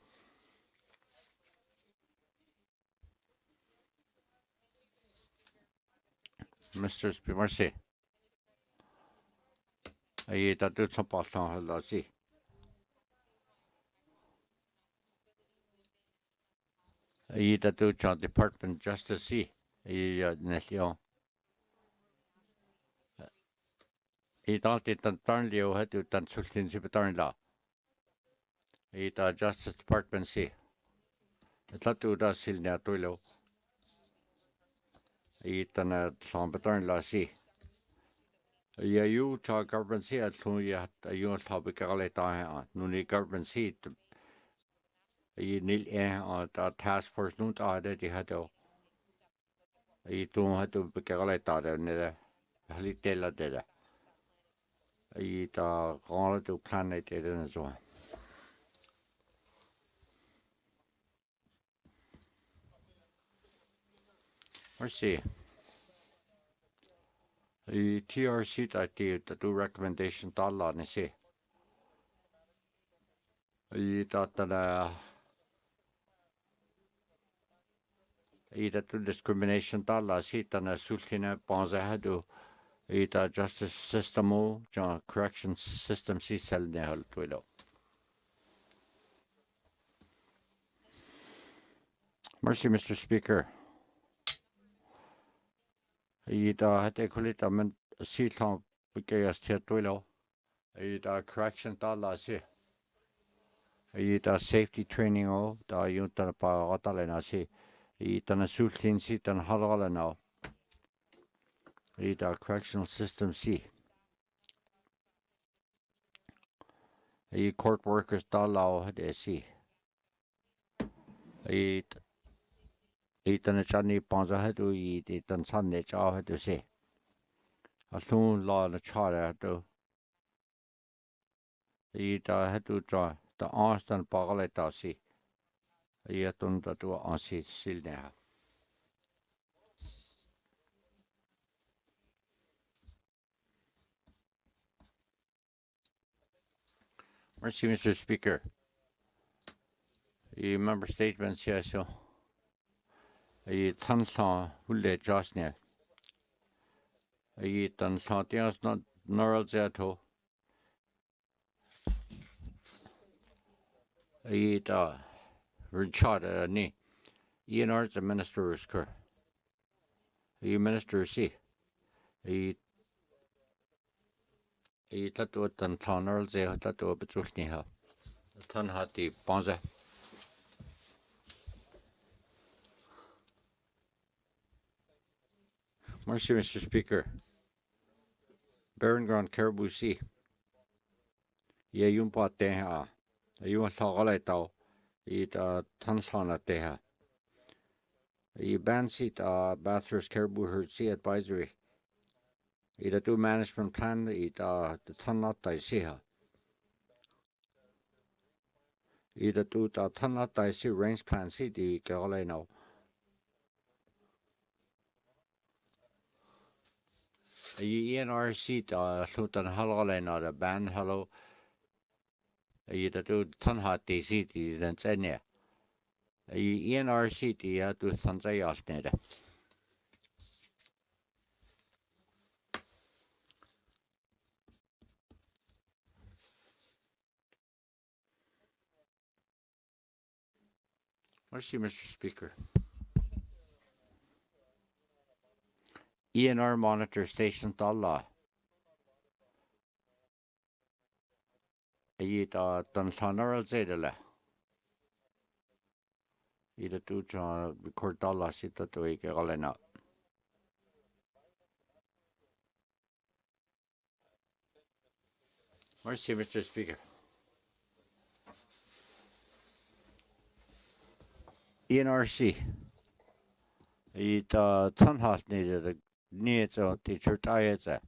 Mr. Spimercy. I do something last year. I do Department Justice. Nesio. I don't it turn Leo had to done Sůłıné Yatıé law. It Justice Department C. It's not to the Silnia Tuilo. It an Yatıé law C. You talk government C at Lunia, you topic on Nuni government seat. You need on the task force not that you had to. You don't have to be calculated and Halitella did. I da gala do planet in as well. Merci. I TRC that do recommendation talla ni se. I that do discrimination talla si tana sultina panza hadu. I da justice system John correction system si sel ne hal twilo. Merci, Mr. Speaker. I da hate kulita men si tan bikayas twilo. I da correction talla si. I da safety training da yunta pa otale na si. I tana sultin si tan halala now. I da correctional system si. I court workers da lao de si. I tana chani panza hadu I tan san ne cha hadu si. A soon law na chara hadu. I da hadu cha da anstan pagale ta si. I atun da tu ansi silne ha. Merci, Mr. Speaker. I member statements here, so I tansa hulle jasne. I tansa tias not neural zeto. I da Richard ni. ENR's the minister is cur. I minister si. I tatu tansa neural ze tatu betulni ha. Tan hati panza. Merci, Mr. Speaker. Baron Grand Caribou Sea. Ye yun pa te ha. Yun sa gala tao. I da tansana te ha. I ban seat Bathurst Caribou Herd Sea Advisory. I da do management plan. I da tanata si ha. I da do da tanata si range plan si di gala now. ENRC slutan halale na da ban halo. I da do tanhati si di den tsenya. ENRC di do sanzay altneda. Merci, Mr. Speaker. ENR monitor station talla. I da tan sanaral zedele. I da do record talla sita to ike galena. Merci, Mr. Speaker. ENRC. I da tanhat needed needs the church ayetse.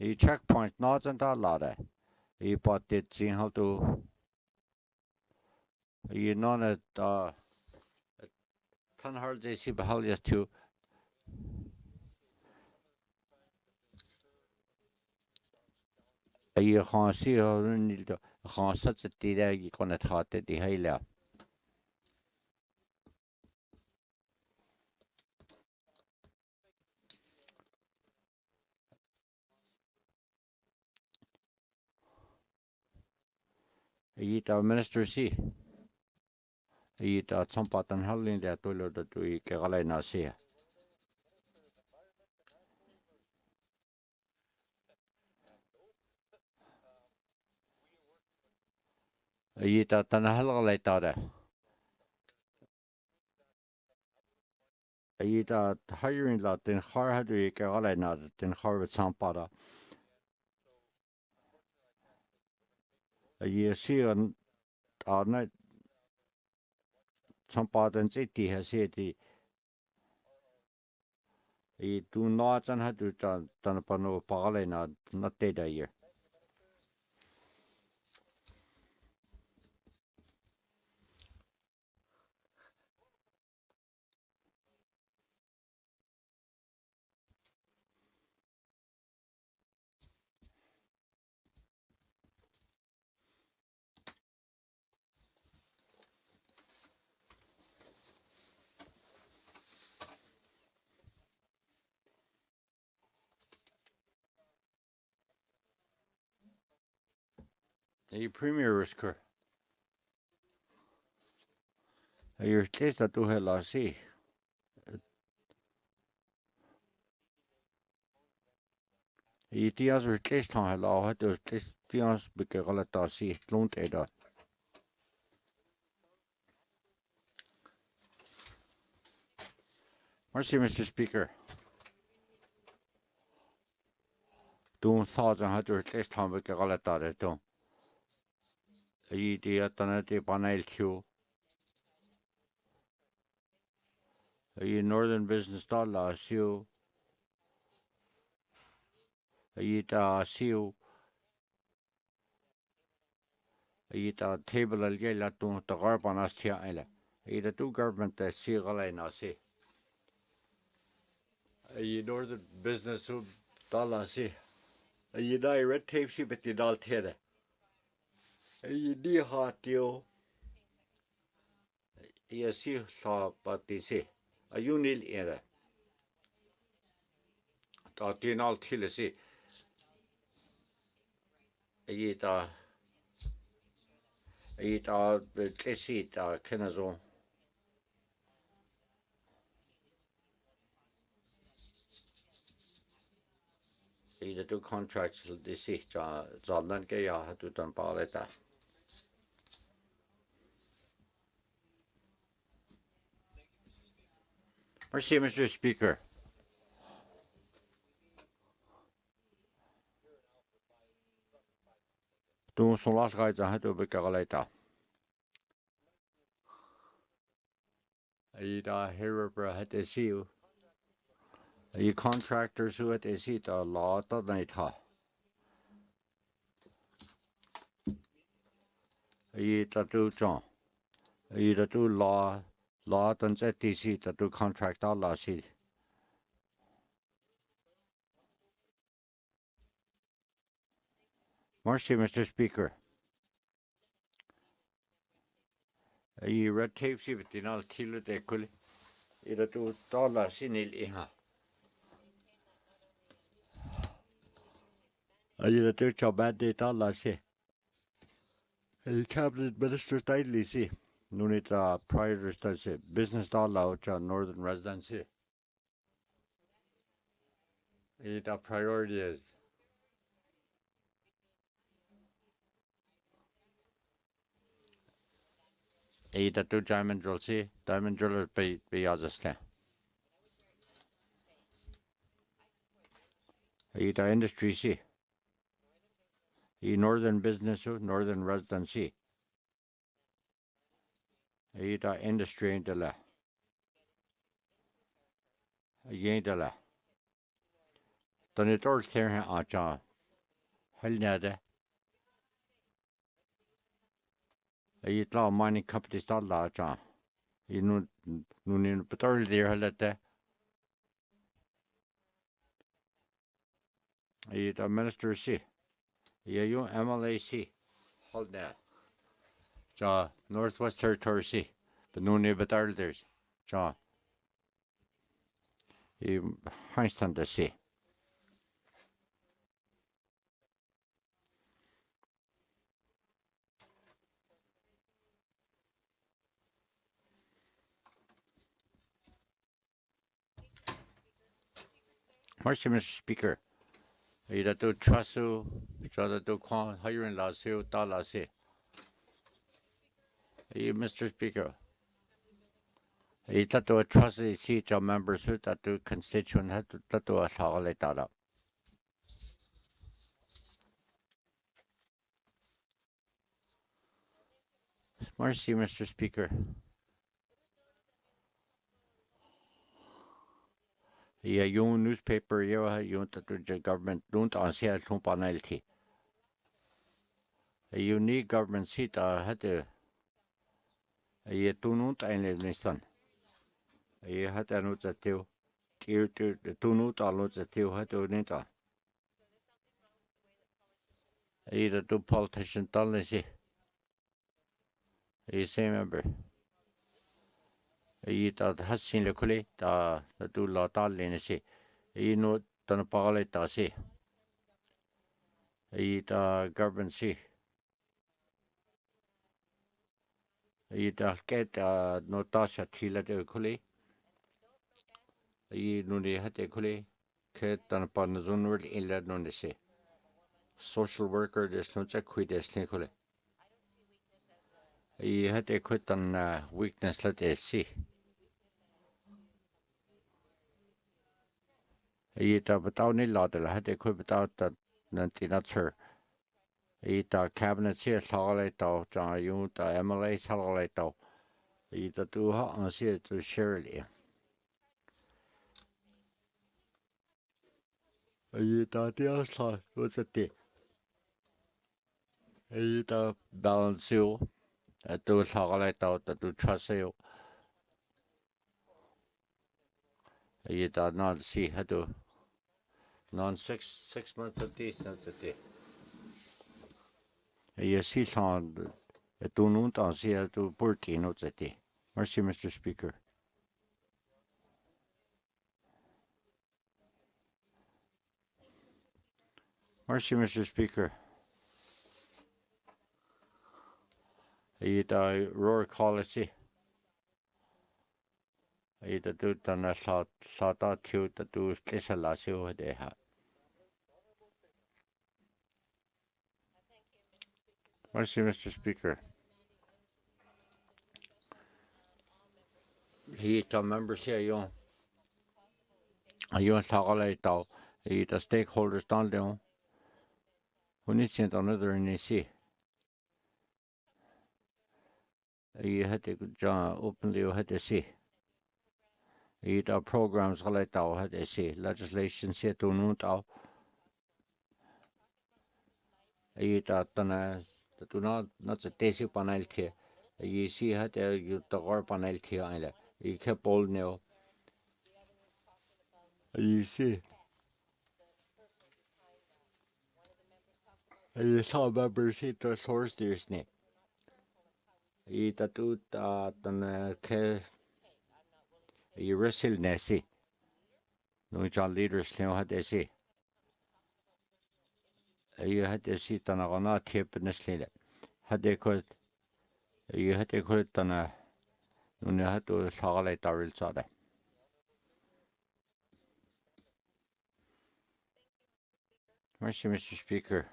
I checkpoint not and a lot. I bought it seen how to. I know it tan hard they see behaviors too. I can't see how need can't such a data you gonna thought that the high. I minister see. I some pattern holding that to load to eat Galena see. I Tanahal later. I hiring lot in hard to eat Galena than Harvard Sampada. I see on night. Some part and city has said I do not and had to turn upon no parley not dead a year. A premier risker. You're taste that to hell see. Tias are taste on hell had to taste tias because all that see don't eat that. Mercy, Mr. Speaker. Don't thoughts on how to taste on because all that don't. Dia done it panel Q. A northern business dollar siu. A siu. A table al gela to the garbanas tia ile. A two government that see galena see. A northern business dollar see. A red tape sheet at the dal tere. A dear heart you. A see saw but they say. A unil era. Tinal till see. A seat Kenazo. The two contracts they see Zaldan Gaya had to done Paleta. Merci, Mr. Speaker. Toen son last guys I had to be later. I hear had to see you. Contractors who had to see the law that night. Tatu John. The two law and ZTC that do contract all law see. Merci, Mr. Speaker. Red tape see but all till the cool. The two dollars sinil iha. The two job bad day dollar see. The cabinet minister tightly see. No need prior residency, business dollar out northern residency. The priority is. The two diamond drill see, diamond driller be other. The industry see. The northern business, northern residency. The industry ain't the la. Ain't the la. Done it all here on John. Hell nada. A law mining companies that law John. You know, no, but early there, hell that. The minister see. You MLAC. Hold that. Northwest Territory see. But no need but early there's. You Heinstein to see. Mercy, Mr. Speaker. You do trust you, so do hiring laws, you dollar see. Mr. Speaker. You do trust the seat of members who do constituent had to do a solid data. Mercy, Mr. Speaker. You newspaper, you the government don't answer to penalty. You need government seat had to. You do not understand. You had to know that you do not allow that you had to need that. You do politician don't see. You say member. You that has seen the colleague that do lot all in see. You know don't parlay that see. You the government see. I dalket no tasha tila de kuli. I nuni hate kuli. Ke tan pan zunward illa nuni se. Social worker des nuncha kui des kuli. I hate quit an weakness let it see. I ta batao ni ladel hate quit without that nanti I ta cabinet here salale tau ja yung ta MLA salale tau. I ta tu ha an see to Shirley. I ta dia sa what's it? I ta balance you. Tu salale tau ta tu trust you. I ta not see how to non 6 months of this that's it. I see sound tu nun ta see tu purti no it. Mercy, Mr. Speaker. Mercy, Mr. Speaker. I ta roar quality. I ta tu ta na sa ta tiu ta tu kisa la siu de ha. Mercy, Mr. Speaker. He ta members here yon. Yon sagale tau. He ta stakeholders down there. Who needs to another in the sea. He had to openly had to see. He ta programs gale tau had to see. Legislation se tu nun tau. He ta tana tu not a tesi panel ke. He see had you ta gar panel ke aile. He kept all now. You see. You saw members hit the source there's ne. I tu ta tana ke I wrestle nesi. No John leaders now had to see. You had to see tana gana tip in the slide. Had they could you had to could tana no had to sagale taril sada. Mercy, Mr. Speaker.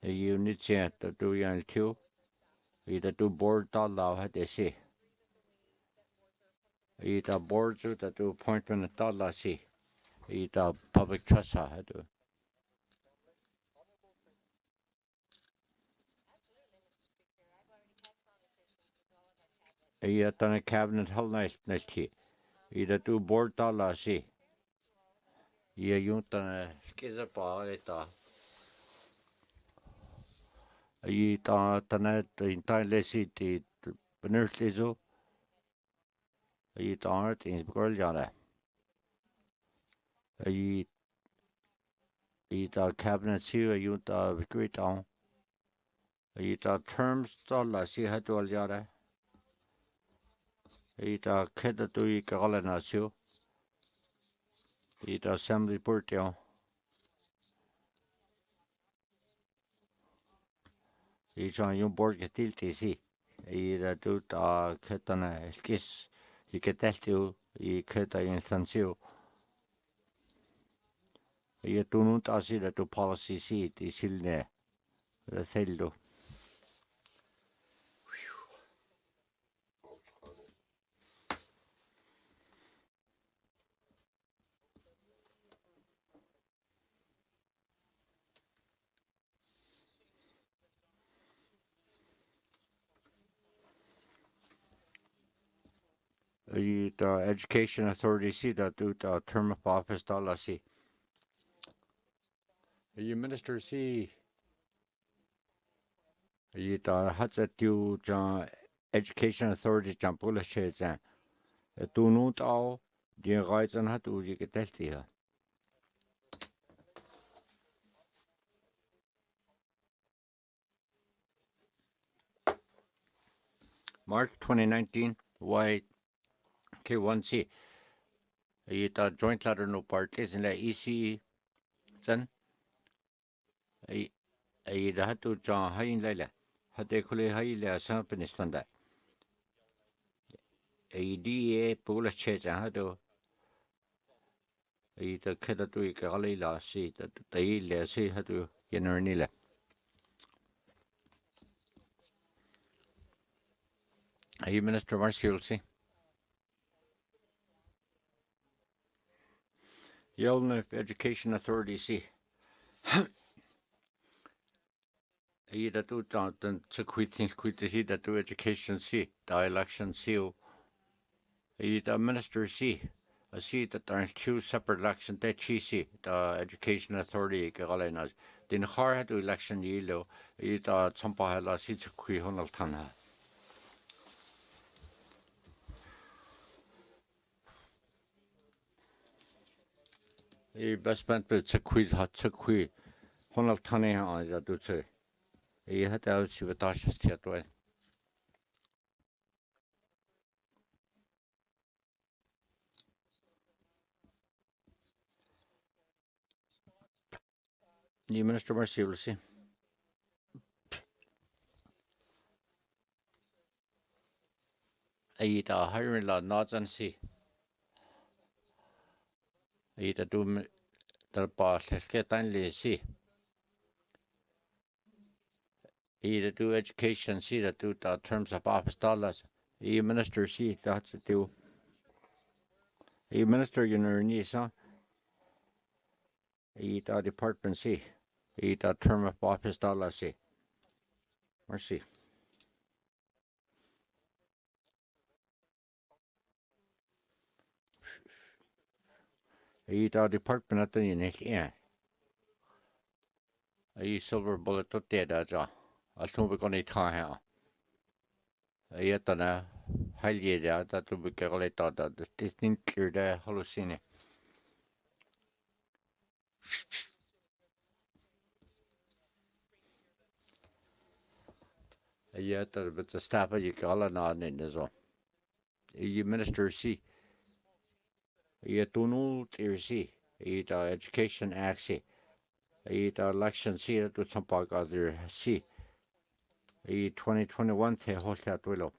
You need to do yan too. You do board ta law had to see. You da board to do appointment ta la see. You da public trust had to. You done a cabinet hell nice tea. You do board ta la see. You done a skiza pa I ta tana entire lesi ti benertlizo. I ta art in girl jana. I ta cabinet here you ta great town. I ta terms ta la si hatu al jara. I ta keda tu I kagala na siu. I ta assembly portio. I ta yung board ketilti si. I ta tu ta ketana skis. I keteltiu. I keta yung sansio. I tunut asi da tu policy si ti silne. Da seldo. The education authority see that do the term of office la see. The minister see. The has that do education authority jampula shares and do not all the rights and how do you get that here. March 2019, why K1C. The joint letter no parties in the ECE. Then I had to John Hain Lila. hade kule haile sa penistanda ADA pula cheja hado ita keda tu ikali la si ta taile si hado yenernile ay Minister Marshall si Yelna Education Authority si ay da tu ta sa quit si da tu education si da election si ay da minister si I see that there are two separate elections. That she see the Education Authority galainas. Din har du election yilo I da champa hala si kui honal tana. I best spent with kui honal tana ha da du se. I had out si vatash tiatwa. Ni Minister Mercy will see. I da hiring la nods and see. I da do the boss let's get and see. I da do education see that do the terms of office dollars. I minister see that's to do. I minister you know niece huh? I da department see. I da term of office dollars see. Mercy. I da department at the unit yeah. I silver bullet to dead as a. I'll be going to tie here. I yet on a highly that will be calculated that the distinct clear the hallucine. I yet but the staff you call it on in the zone. You minister see. You don't know to see. You education act see. You election see it with some part other see. You 2021 te hold that willow.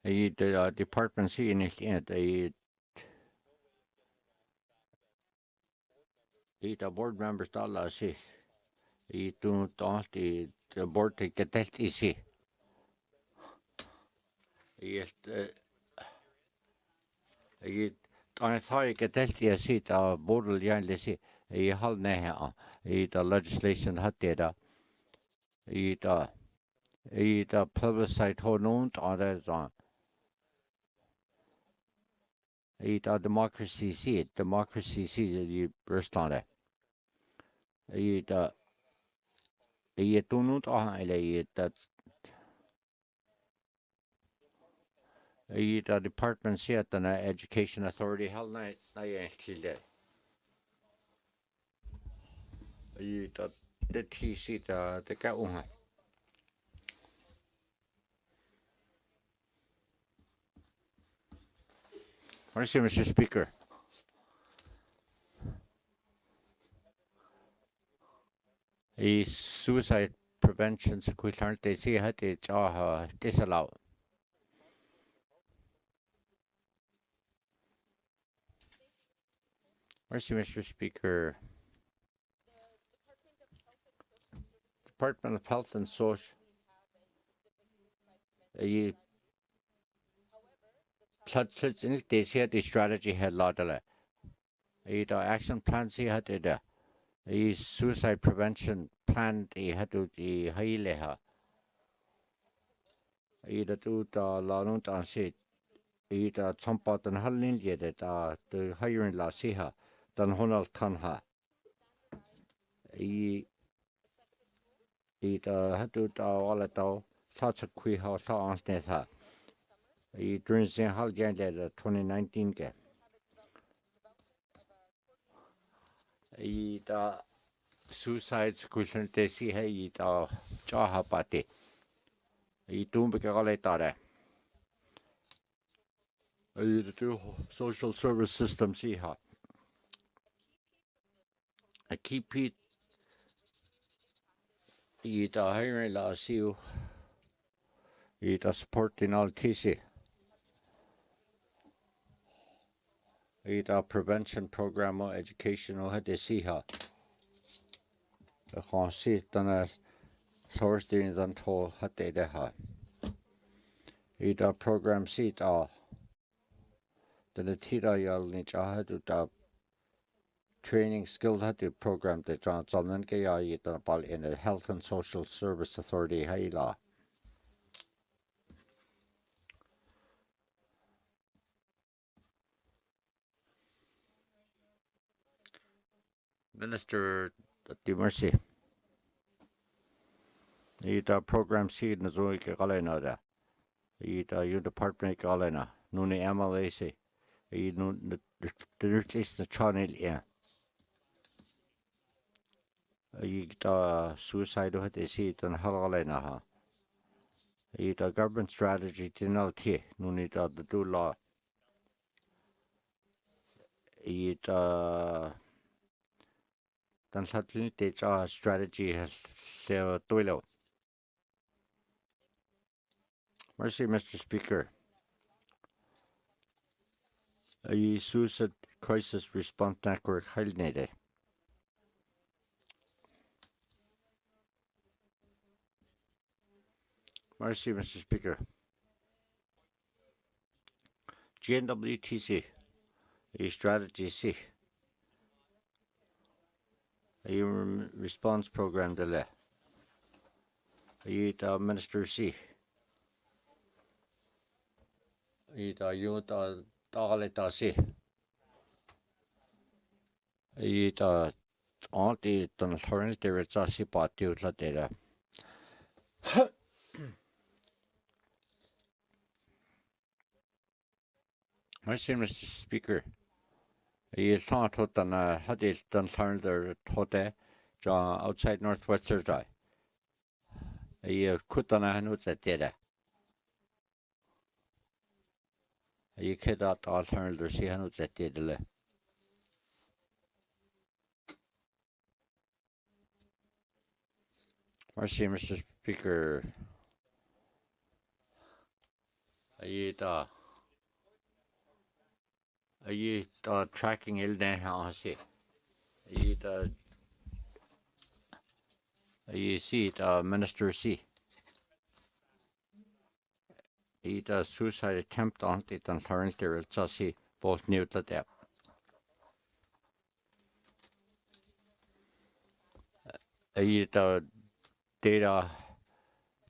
The department see in it end. The board members all see. You don't the board to get that easy. Yes, on a thought get that easy. The board will yarn the see. You hold neha. The legislation had data. The plebiscite hold on to others on. The democracy see the burst on it. You don't know that the department see at the education authority held night till that. The TC the cat. Mercy, Mr. Speaker. A suicide prevention sequel they see how they disallow. Mercy, Mr. Speaker. Department of Health and Social. A they see the strategy had lot of the action plan see how they a suicide prevention plan they had to the haileha. Either to the Lanut and say either some part and Hallin yet the hiring la siha than Honal Tanha. Either had to all at all such a quick house on Snetha. During the Haljan 2019 game. The suicide question they see hey the Jaha party. Don't be calculated. The social service system see how. a keep it it a hiring la siu it a supporting all TC it a prevention program or educational had they see her the consi dana Thursday than to had they ha it a program seat the tira yal ni cha du da training skill had the program the Johnson and Gaya in the Health and Social Service Authority Haila. Minister the Mercy. Ita program seed na zoi ke kalena da. Ita you department kalena. Nuni MLAC. Ita the least the channel yeah. Ita suicide had the seat and halalena ha. Ita government strategy tinalti. Nuni da the do law. Ita dan satellite strategy has se toilo. Mercy, Mr. Speaker. A suicide crisis response network highlighted. Mercy, Mr. Speaker. GNWTC, a strategy C, a response program delay. A Minister C. A unit Daleta C. A auntie done alternative it's a C party with la data. Mercy, Mr. Speaker. A thought on had it done alternative tote outside Northwest Thursday. A kutana notes at data. A kid out alternative see notes at data. Mercy, Mr. Speaker. A tracking ilne hasi. A see Minister C. A suicide attempt on it and current there it's see both new to that. A data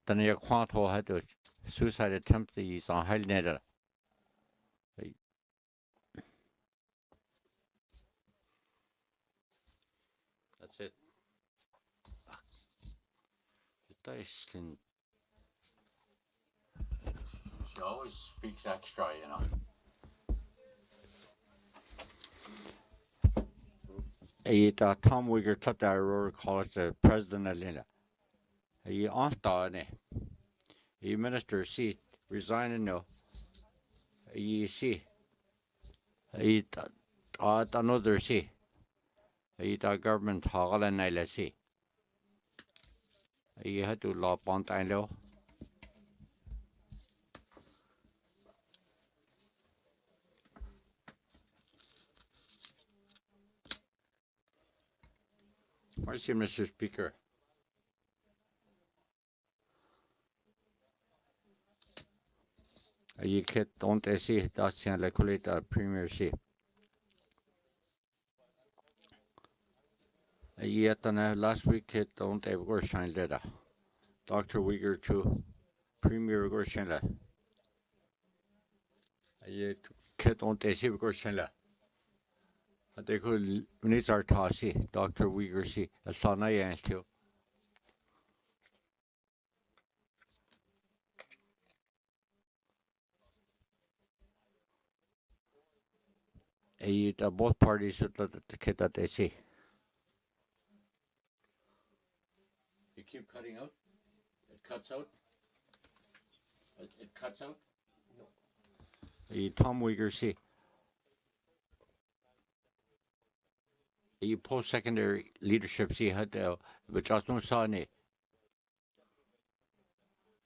the near quanto had to suicide attempt is on high net. That's it. She always speaks extra, you know. Tom Uyghur cut Aurora College, the president of Lina. A aunt, a minister seat resigning no. A see. A another see. A government hall and I see. You had to law Pontain low. Mercy, Mr. Speaker. You don't see that's like Premier C. Yet last week it don't have Gorshine letter. Dr. Uyghur to Premier Gorshine. Yet kid don't see Gorshine. They could need our Tassi, Dr. Uyghur C. A son I asked you. Both parties should let the kid that they see. You keep cutting out? It cuts out? It cuts out? No. Tom Uyghur C. I post-secondary leadership si had which as no sa ni.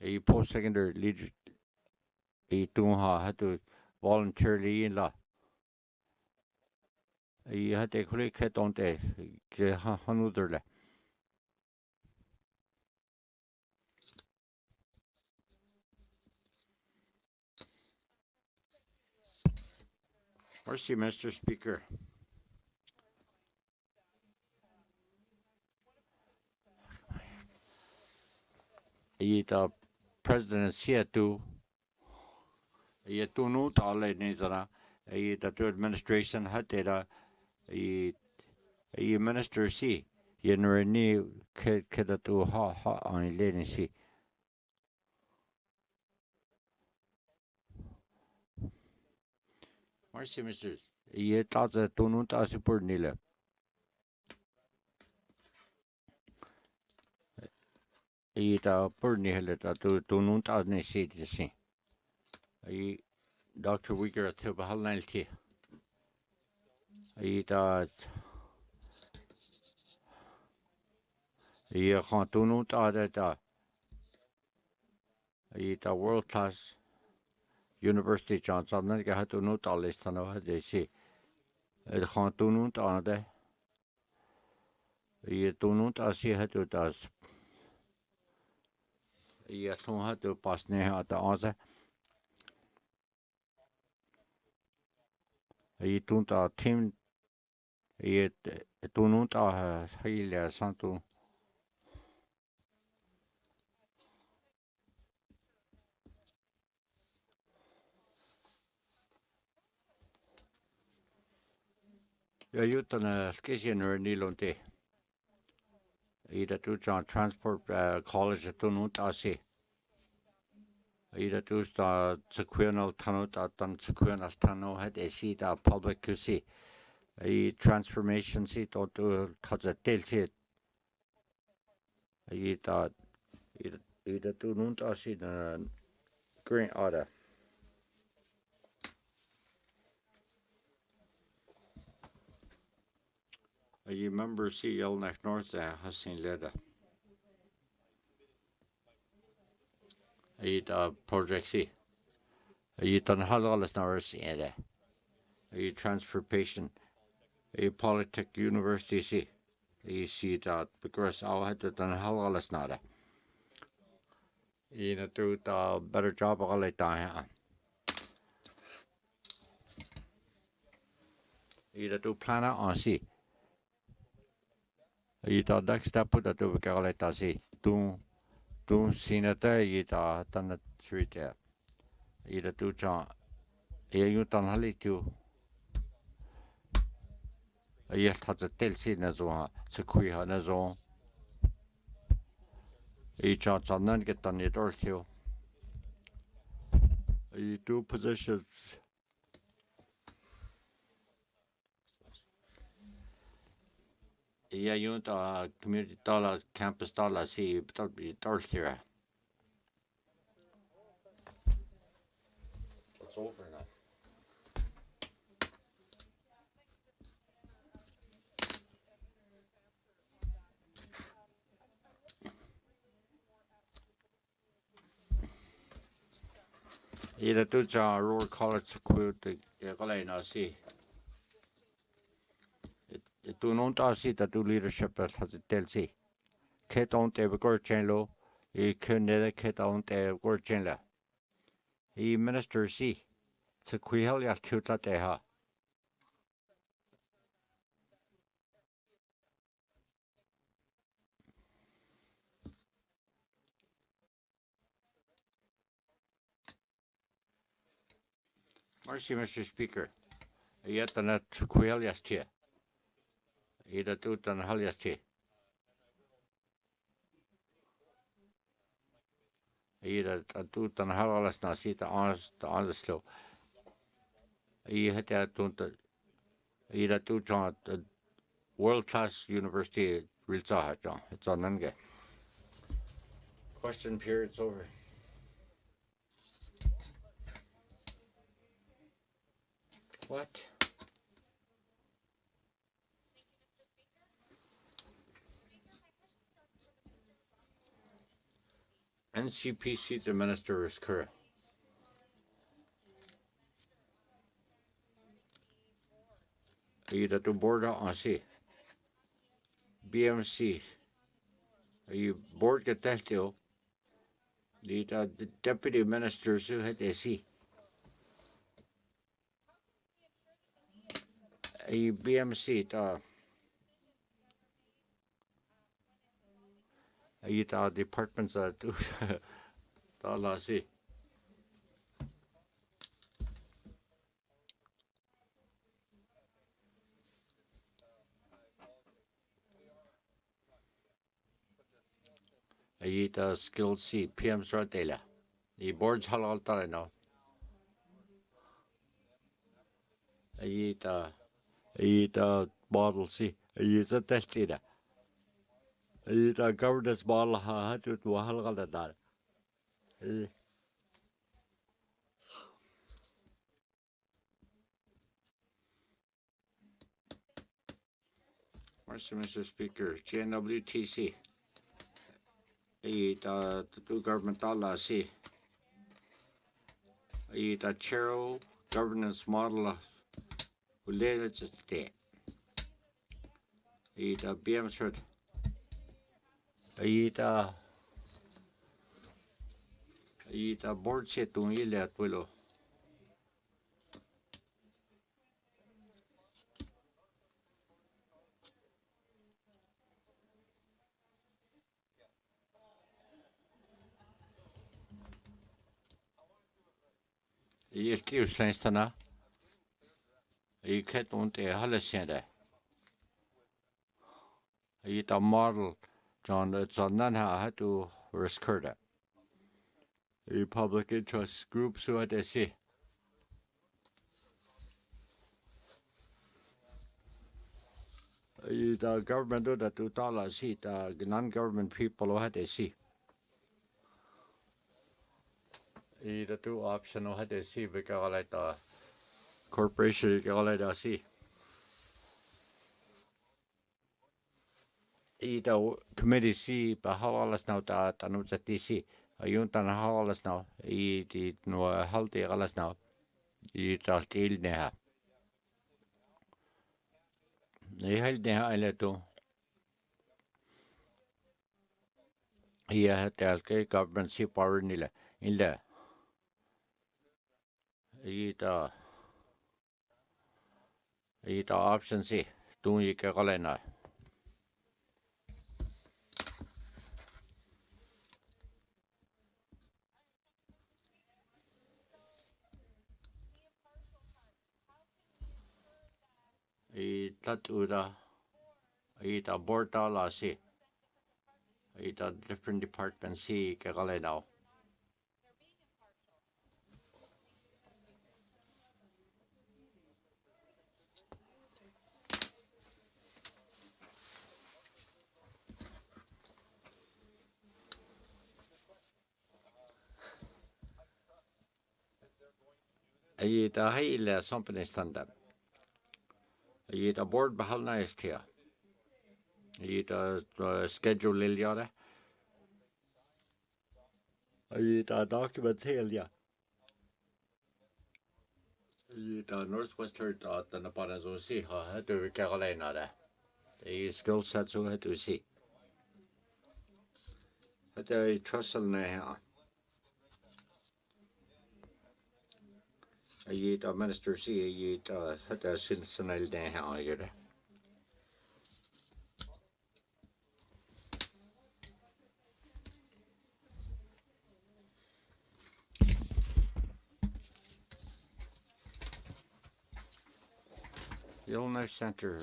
I post-secondary leadership I tung ha had to voluntarily in la. I had to kule ket on te ke hanudder le. Mercy, Mr. Speaker. I the President Siatu. I tu nu ta le ni zara. I the administration had data. I minister si. I ni ke tu ha on le ni si. Mercy, Mr. I ta tu nu ta si pur ni le. I ta pur ni hele ta tu nu ta ni si di si. I Dr. Uyghur at Bahal Nalti. I ta I can't tu nu ta da. I ta world class University Johnson na ga tu nu ta list na ha de si. I can't tu nu ta da. I tu nu ta si ha tu ta. I tu ha tu pas ne ha ta anza. I tu ta team I tu nu ta ha ile santu. Ja jutana skisianer nilonte. I tu John Transport College tu nu ta si. I tu sta sequenal tano ta tan sequenal tano had a seat a public kusi. I transformation seat or to touch a tail seat. I thought either tu nun ta si the green order. I remember see Elnach North has seen leather. I project C. I done halalas now see it. I transportation. I Polytech University C. I see that because I had to done halalas now. I do the better job all the time. I do planner on C. I the next step put that do all the C. Do senator I done the street there. I do John. I you done hali too. I had to tell see na zo se kui ha na zo. I chance on none get done it or so. I do positions. Yeah, you community dollar campus dollar see but be here. It's over now. Either do rural college quit the Galena see. It do not see that do leadership as has it tell see. Kate on the Gorchenlo, he can neither Kate on the Gorchenla. He minister see. It's a quihel cute la deha. Mercy, Mr. Speaker. Yet the net quail yesterday. Either do than hell yesterday. Either do than hell last night, see the honest slow. He had that don't either do John the world class university real John. It's on none. Question period's over. What? NCPC the minister is correct. Ida to board on see. BMC. You board get that deal. The deputy ministers who had see. A BMC the departments are to la see. The skilled C PM's right there. The boards halal tare now. The model C. The test data. The governance model had to halal that. Mr. Speaker, GNWTC. The two government dollar C. The chair governance model related to state. The BM shirt. The board set to me let willow. Utländskarna I kan inte hålla sig där. I the model John sådana här du riskerar. I public interest groups så att det se. I the government då du talar sig the non-government people och det se. I the two option och det se vilka alla det corporation vilka alla det se. I the committee see behallas now that anu at DC ayuntan halas now I the no halti galas now I the neha I held neha eleto had the government see power nila illa I the option see tu I ka galena I tatuda I the board la see I the different departments see ka galena I the high something standard I the board behalna ist here I the schedule liljare I the document here I the northwest heard the Napanazo see ha to Carolina there the skill sets who had to see at the trussel neha I the minister see I had the Cincinnati neha here Illinois Center.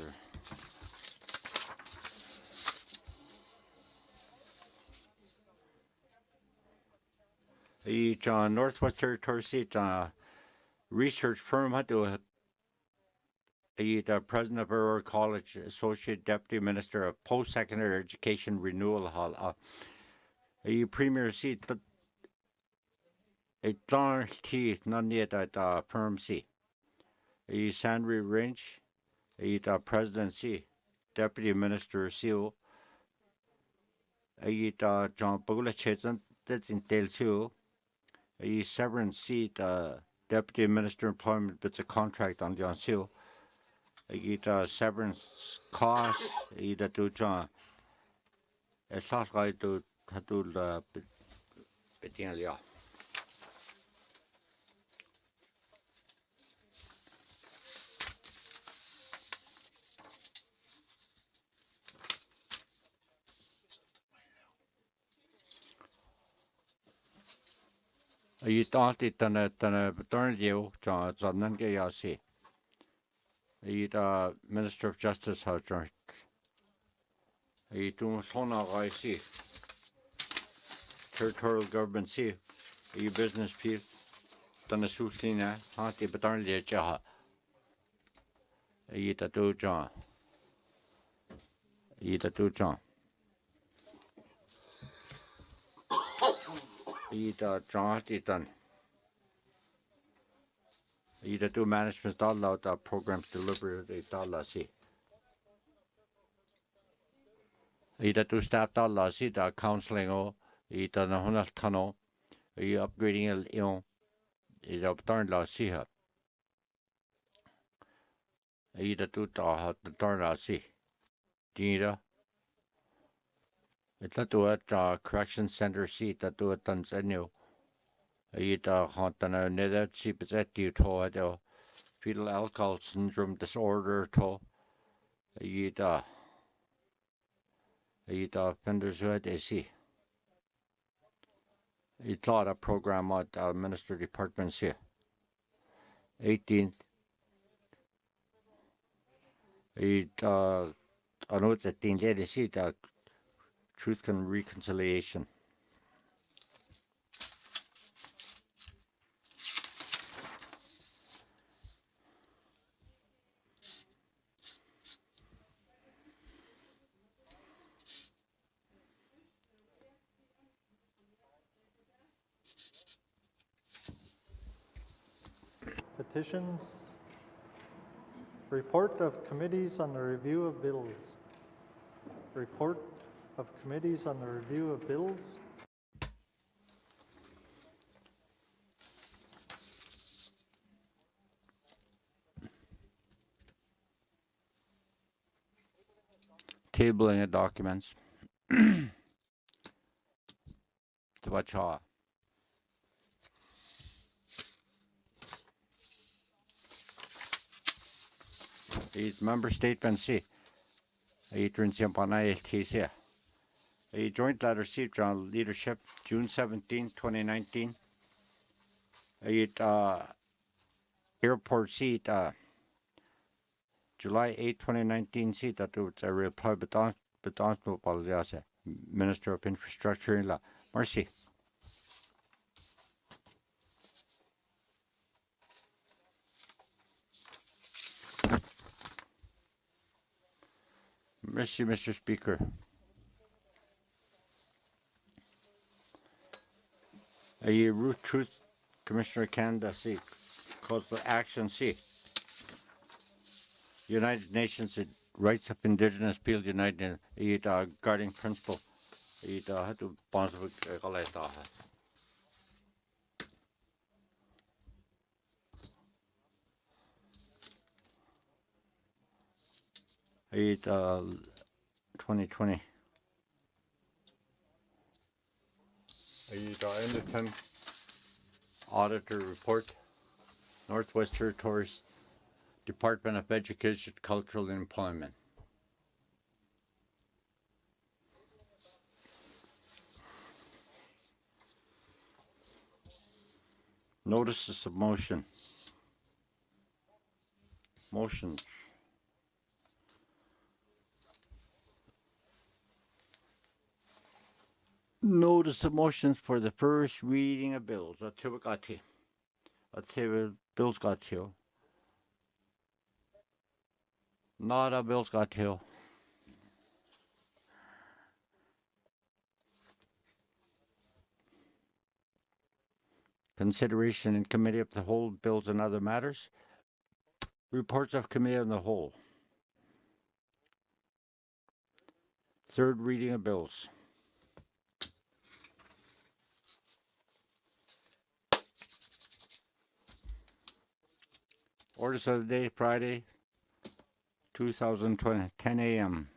The Northwest Territory seat research firm had to the president of Aurora College, associate deputy minister of post-secondary education renewal hall. The premier seat a darn teeth none yet at firm seat. The Sandry Range. The presidency, deputy minister seal. The John Bugla Chesan that's in Dëne Sųłыné Yatıé severance seat Deputy Minister Employment bits a contract on Dëne Sųłыné severance cost that do John a shot guy do biting yeah. You thought it done a turn you, John, so none get you see. You Minister of Justice has joined. You do Sona I see. Territorial government see. You business people. Dëne Sųłıné Yatıé bedarn you jaha. You do John. You do John. You John done. You do management dollar the programs delivery the dollar see. You do staff dollar see the counseling o. You do the hunal tunnel. You upgrading you know bedarn la see her. You do the darn la see. Dina. It's a do it correction center seat that do it done annual. You hunt on a nether cheap as at you to fetal alcohol syndrome disorder to you offenders who had see. You thought a program at Minister Department here. 18th. I know it's a thing lady see that Truth and Reconciliation. Petitions. Report of committees on the review of bills. Report of committees on the review of bills. Tabling of documents. Tabacha. These member statements see. A joint letter received on leadership June 17, 2019. Airport seat July 8, 2019 seat that was a reply but Minister of Infrastructure in La Mercy. Mercy, Mr. Speaker. A Root Truth Commissioner Canada C. Calls for action C. United Nations Rights of Indigenous People United Guarding Principle. Had to bounce with Galeta. It 2020. Independent Auditor Report, Northwest Territories, Department of Education, Cultural and Employment. Notices of motion. Motions. Notice of motions for the first reading of bills. Bills got to. Not a bills got to. Consideration in Committee of the Whole bills and other matters. Reports of Committee of the Whole. Third reading of bills. Orders of the day, Friday, 2020, 10 a.m.